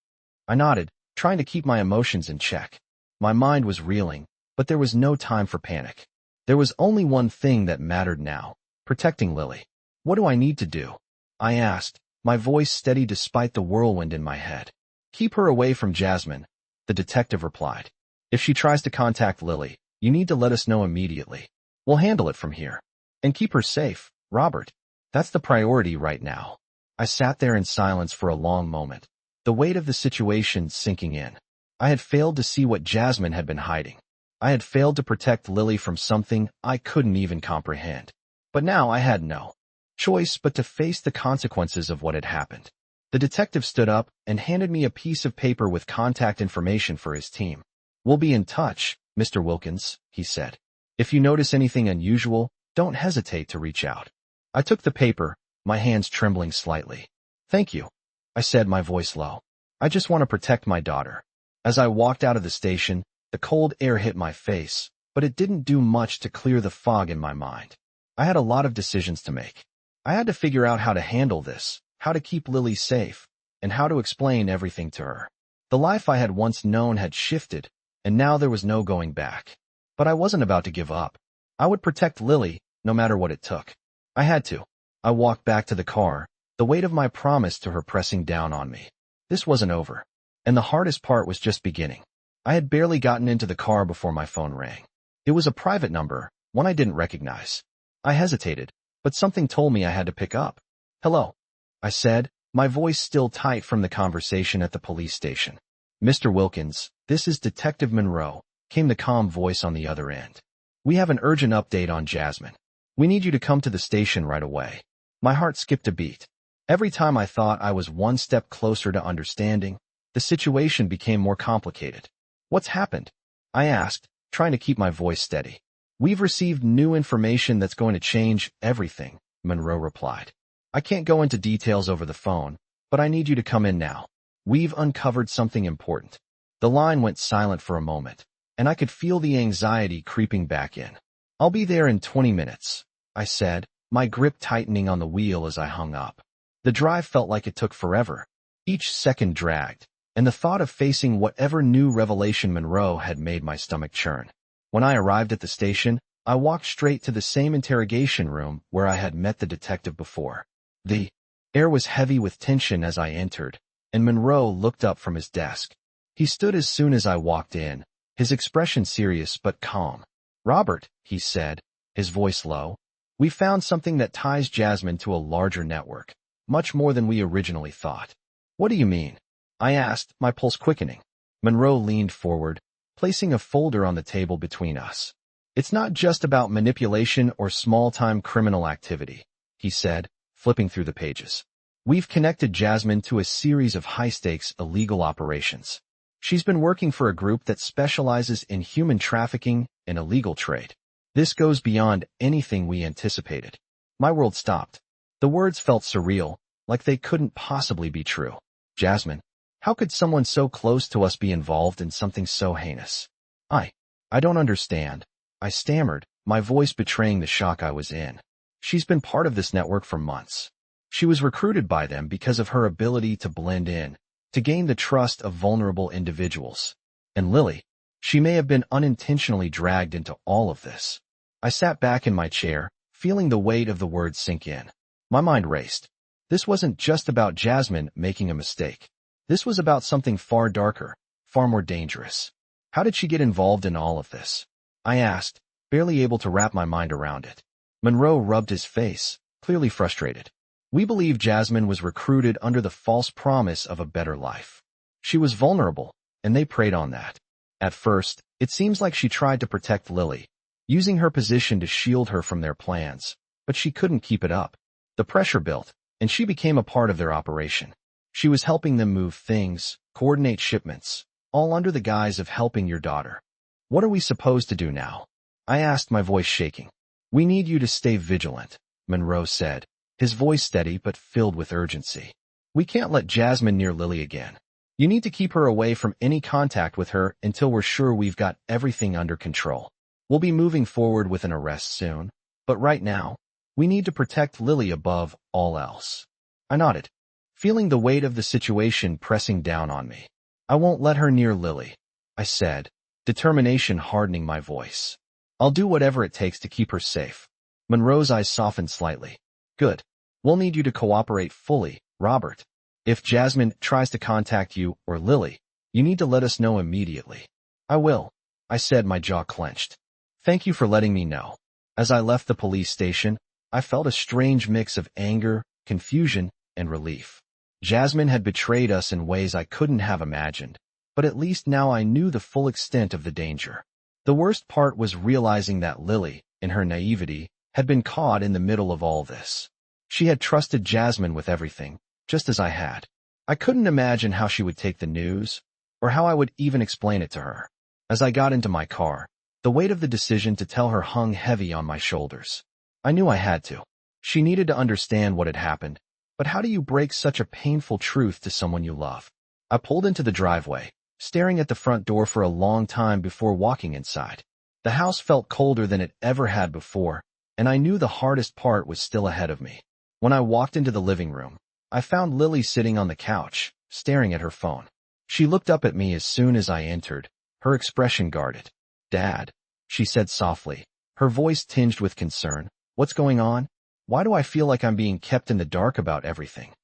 I nodded, trying to keep my emotions in check. My mind was reeling, but there was no time for panic. There was only one thing that mattered now, protecting Lily. What do I need to do? I asked, my voice steady despite the whirlwind in my head. Keep her away from Jasmine, the detective replied. If she tries to contact Lily, you need to let us know immediately. We'll handle it from here. And keep her safe, Robert. That's the priority right now. I sat there in silence for a long moment, the weight of the situation sinking in. I had failed to see what Jasmine had been hiding. I had failed to protect Lily from something I couldn't even comprehend. But now I had no choice but to face the consequences of what had happened. The detective stood up and handed me a piece of paper with contact information for his team. "We'll be in touch, Mr. Wilkins," he said. "If you notice anything unusual, don't hesitate to reach out." I took the paper, my hands trembling slightly. "Thank you," I said, my voice low. "I just want to protect my daughter." As I walked out of the station, the cold air hit my face, but it didn't do much to clear the fog in my mind. I had a lot of decisions to make. I had to figure out how to handle this, how to keep Lily safe, and how to explain everything to her. The life I had once known had shifted, and now there was no going back. But I wasn't about to give up. I would protect Lily, no matter what it took. I had to. I walked back to the car, the weight of my promise to her pressing down on me. This wasn't over. And the hardest part was just beginning. I had barely gotten into the car before my phone rang. It was a private number, one I didn't recognize. I hesitated, but something told me I had to pick up. "Hello," I said, my voice still tight from the conversation at the police station. "Mr. Wilkins, this is Detective Monroe," came the calm voice on the other end. "We have an urgent update on Jasmine. We need you to come to the station right away." My heart skipped a beat. Every time I thought I was one step closer to understanding, the situation became more complicated. "What's happened?" I asked, trying to keep my voice steady. "We've received new information that's going to change everything," Monroe replied. "I can't go into details over the phone, but I need you to come in now. We've uncovered something important." The line went silent for a moment, and I could feel the anxiety creeping back in. "I'll be there in 20 minutes, I said, my grip tightening on the wheel as I hung up. The drive felt like it took forever. Each second dragged, and the thought of facing whatever new revelation Monroe had made my stomach churn. When I arrived at the station, I walked straight to the same interrogation room where I had met the detective before. The air was heavy with tension as I entered, and Monroe looked up from his desk. He stood as soon as I walked in, his expression serious but calm. "Robert," he said, his voice low, "we found something that ties Jasmine to a larger network, much more than we originally thought." "What do you mean?" I asked, my pulse quickening. Monroe leaned forward, placing a folder on the table between us. "It's not just about manipulation or small-time criminal activity," he said, flipping through the pages. "We've connected Jasmine to a series of high-stakes illegal operations. She's been working for a group that specializes in human trafficking and illegal trade. This goes beyond anything we anticipated." My world stopped. The words felt surreal, like they couldn't possibly be true. "Jasmine? How could someone so close to us be involved in something so heinous?" I don't understand," I stammered, my voice betraying the shock I was in. "She's been part of this network for months. She was recruited by them because of her ability to blend in, to gain the trust of vulnerable individuals. And Lily, she may have been unintentionally dragged into all of this." I sat back in my chair, feeling the weight of the words sink in. My mind raced. This wasn't just about Jasmine making a mistake. This was about something far darker, far more dangerous. How did she get involved in all of this? I asked, barely able to wrap my mind around it. Monroe rubbed his face, clearly frustrated. "We believe Jasmine was recruited under the false promise of a better life. She was vulnerable, and they preyed on that. At first, it seems like she tried to protect Lily, using her position to shield her from their plans, but she couldn't keep it up. The pressure built, and she became a part of their operation. She was helping them move things, coordinate shipments, all under the guise of helping your daughter. What are we supposed to do now?" I asked, my voice shaking. "We need you to stay vigilant," Monroe said, his voice steady but filled with urgency. "We can't let Jasmine near Lily again. You need to keep her away from any contact with her until we're sure we've got everything under control. We'll be moving forward with an arrest soon, but right now, we need to protect Lily above all else." I nodded, feeling the weight of the situation pressing down on me. "I won't let her near Lily," I said, determination hardening my voice. "I'll do whatever it takes to keep her safe." Monroe's eyes softened slightly. "Good. We'll need you to cooperate fully, Robert. If Jasmine tries to contact you or Lily, you need to let us know immediately." "I will," I said, my jaw clenched. "Thank you for letting me know." As I left the police station, I felt a strange mix of anger, confusion, and relief. Jasmine had betrayed us in ways I couldn't have imagined, but at least now I knew the full extent of the danger. The worst part was realizing that Lily, in her naivety, had been caught in the middle of all this. She had trusted Jasmine with everything, just as I had. I couldn't imagine how she would take the news, or how I would even explain it to her. As I got into my car, the weight of the decision to tell her hung heavy on my shoulders. I knew I had to. She needed to understand what had happened, but how do you break such a painful truth to someone you love? I pulled into the driveway, staring at the front door for a long time before walking inside. The house felt colder than it ever had before, and I knew the hardest part was still ahead of me. When I walked into the living room, I found Lily sitting on the couch, staring at her phone. She looked up at me as soon as I entered, her expression guarded. "Dad," she said softly, her voice tinged with concern. "What's going on? Why do I feel like I'm being kept in the dark about everything?"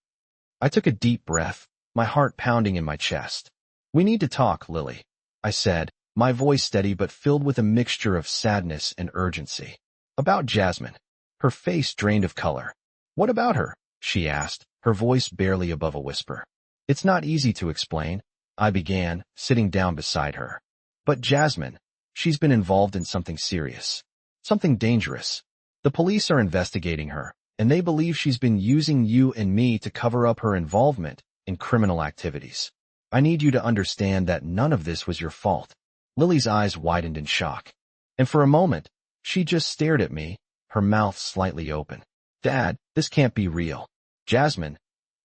I took a deep breath, my heart pounding in my chest. "We need to talk, Lily," I said, my voice steady but filled with a mixture of sadness and urgency. "About Jasmine." Her face drained of color. "What about her?" she asked, her voice barely above a whisper. "It's not easy to explain," I began, sitting down beside her. "But Jasmine, she's been involved in something serious. Something dangerous. The police are investigating her, and they believe she's been using you and me to cover up her involvement in criminal activities. I need you to understand that none of this was your fault." Lily's eyes widened in shock, and for a moment, she just stared at me, her mouth slightly open. "Dad, this can't be real. Jasmine,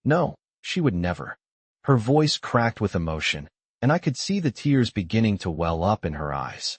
no, she would never." Her voice cracked with emotion, and I could see the tears beginning to well up in her eyes.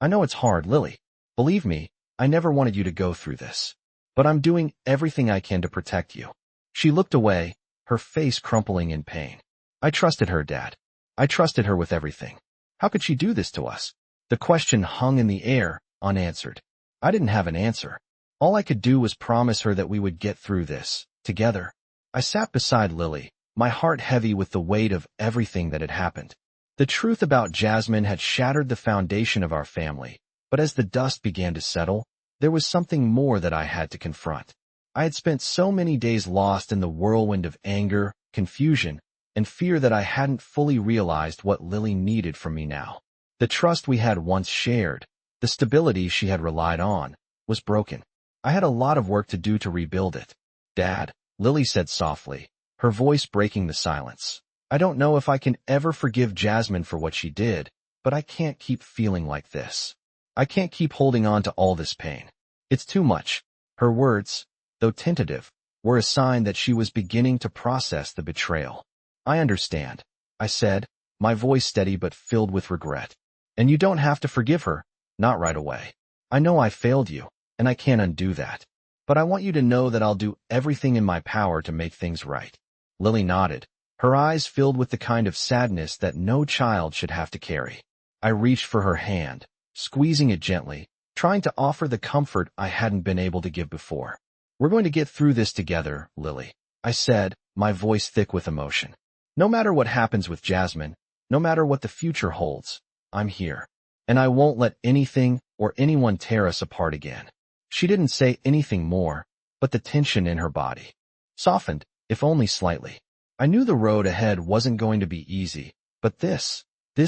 "I know it's hard, Lily. Believe me, I never wanted you to go through this. But I'm doing everything I can to protect you." She looked away, her face crumpling in pain. "I trusted her, Dad. I trusted her with everything. How could she do this to us?" The question hung in the air, unanswered. I didn't have an answer. All I could do was promise her that we would get through this, together. I sat beside Lily, my heart heavy with the weight of everything that had happened. The truth about Jasmine had shattered the foundation of our family, but as the dust began to settle, there was something more that I had to confront. I had spent so many days lost in the whirlwind of anger, confusion, and fear that I hadn't fully realized what Lily needed from me now. The trust we had once shared, the stability she had relied on, was broken. I had a lot of work to do to rebuild it. "Dad," Lily said softly, her voice breaking the silence. "I don't know if I can ever forgive Jasmine for what she did, but I can't keep feeling like this. I can't keep holding on to all this pain. It's too much." Her words, though tentative, were a sign that she was beginning to process the betrayal. "I understand," I said, my voice steady but filled with regret. "And you don't have to forgive her, not right away. I know I failed you, and I can't undo that. But I want you to know that I'll do everything in my power to make things right." Lily nodded, her eyes filled with the kind of sadness that no child should have to carry. I reached for her hand, squeezing it gently, trying to offer the comfort I hadn't been able to give before. "We're going to get through this together, Lily," I said, my voice thick with emotion. "No matter what happens with Jasmine, no matter what the future holds, I'm here. And I won't let anything or anyone tear us apart again." She didn't say anything more, but the tension in her body softened, if only slightly. I knew the road ahead wasn't going to be easy, but this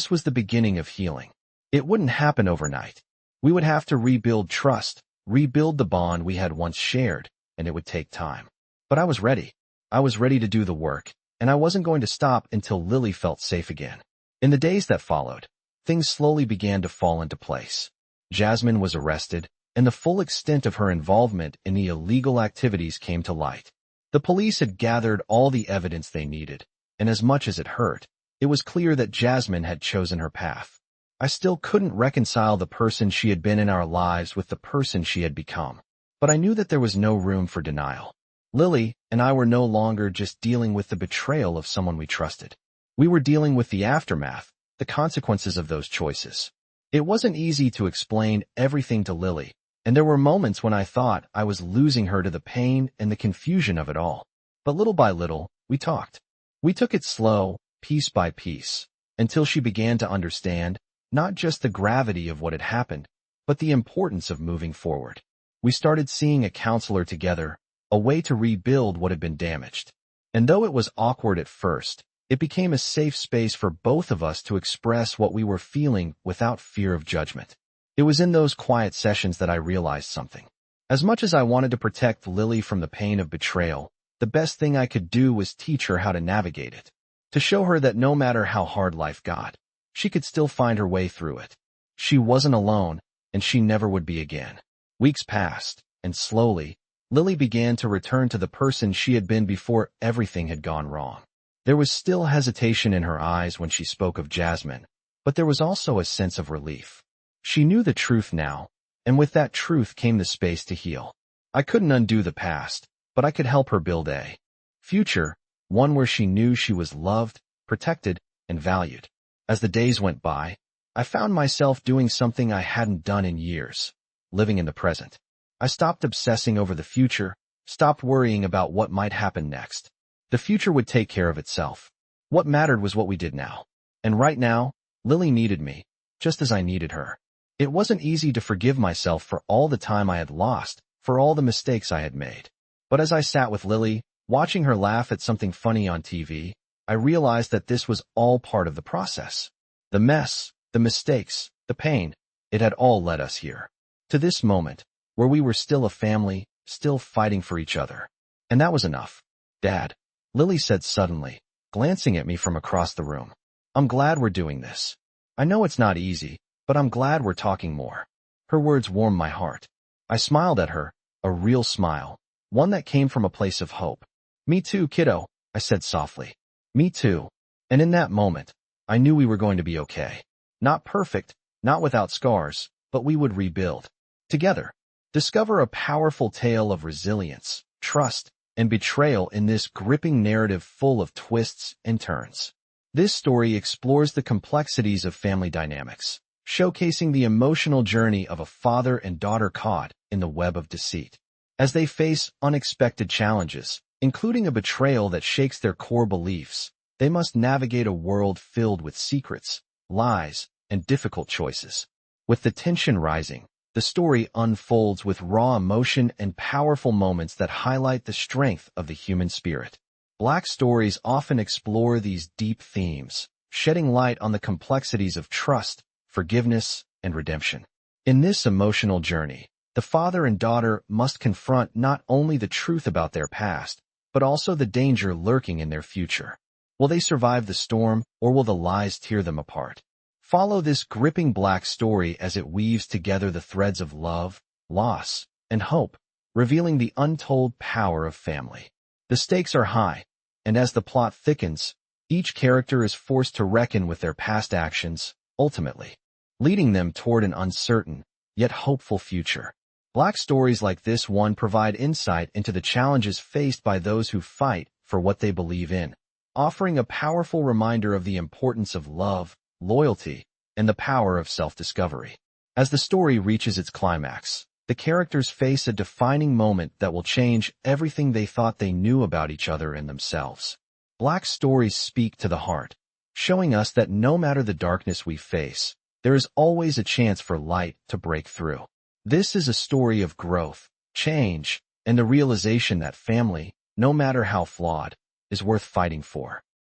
was the beginning of healing. It wouldn't happen overnight. We would have to rebuild trust, rebuild the bond we had once shared, and it would take time. But I was ready. I was ready to do the work, and I wasn't going to stop until Lily felt safe again. In the days that followed, things slowly began to fall into place. Jasmine was arrested, and the full extent of her involvement in the illegal activities came to light. The police had gathered all the evidence they needed, and as much as it hurt, it was clear that Jasmine had chosen her path. I still couldn't reconcile the person she had been in our lives with the person she had become, but I knew that there was no room for denial. Lily and I were no longer just dealing with the betrayal of someone we trusted. We were dealing with the aftermath, the consequences of those choices. It wasn't easy to explain everything to Lily, and there were moments when I thought I was losing her to the pain and the confusion of it all. But little by little, we talked. We took it slow, piece by piece, until she began to understand not just the gravity of what had happened, but the importance of moving forward. We started seeing a counselor together, a way to rebuild what had been damaged. And though it was awkward at first, it became a safe space for both of us to express what we were feeling without fear of judgment. It was in those quiet sessions that I realized something. As much as I wanted to protect Lily from the pain of betrayal, the best thing I could do was teach her how to navigate it. To show her that no matter how hard life got, she could still find her way through it. She wasn't alone, and she never would be again. Weeks passed, and slowly, Lily began to return to the person she had been before everything had gone wrong. There was still hesitation in her eyes when she spoke of Jasmine, but there was also a sense of relief. She knew the truth now, and with that truth came the space to heal. I couldn't undo the past, but I could help her build a future, one where she knew she was loved, protected, and valued. As the days went by, I found myself doing something I hadn't done in years, living in the present. I stopped obsessing over the future, stopped worrying about what might happen next. The future would take care of itself. What mattered was what we did now. And right now, Lily needed me, just as I needed her. It wasn't easy to forgive myself for all the time I had lost, for all the mistakes I had made. But as I sat with Lily, watching her laugh at something funny on TV, I realized that this was all part of the process. The mess, the mistakes, the pain, it had all led us here. To this moment, where we were still a family, still fighting for each other. And that was enough. Dad, Lily said suddenly, glancing at me from across the room. I'm glad we're doing this. I know it's not easy, but I'm glad we're talking more. Her words warmed my heart. I smiled at her, a real smile, one that came from a place of hope. Me too, kiddo, I said softly. Me too. And in that moment, I knew we were going to be okay. Not perfect, not without scars, but we would rebuild. Together. Discover a powerful tale of resilience, trust, and betrayal in this gripping narrative full of twists and turns. This story explores the complexities of family dynamics, showcasing the emotional journey of a father and daughter caught in the web of deceit. As they face unexpected challenges, including a betrayal that shakes their core beliefs, they must navigate a world filled with secrets, lies, and difficult choices. With the tension rising, the story unfolds with raw emotion and powerful moments that highlight the strength of the human spirit. Black stories often explore these deep themes, shedding light on the complexities of trust, forgiveness, and redemption. In this emotional journey, the father and daughter must confront not only the truth about their past, but also the danger lurking in their future. Will they survive the storm, or will the lies tear them apart? Follow this gripping Black story as it weaves together the threads of love, loss, and hope, revealing the untold power of family. The stakes are high, and as the plot thickens, each character is forced to reckon with their past actions, ultimately leading them toward an uncertain, yet hopeful future. Black stories like this one provide insight into the challenges faced by those who fight for what they believe in, offering a powerful reminder of the importance of love, loyalty, and the power of self-discovery. As the story reaches its climax, the characters face a defining moment that will change everything they thought they knew about each other and themselves. Black stories speak to the heart, showing us that no matter the darkness we face, there is always a chance for light to break through. This is a story of growth, change, and the realization that family, no matter how flawed, is worth fighting for.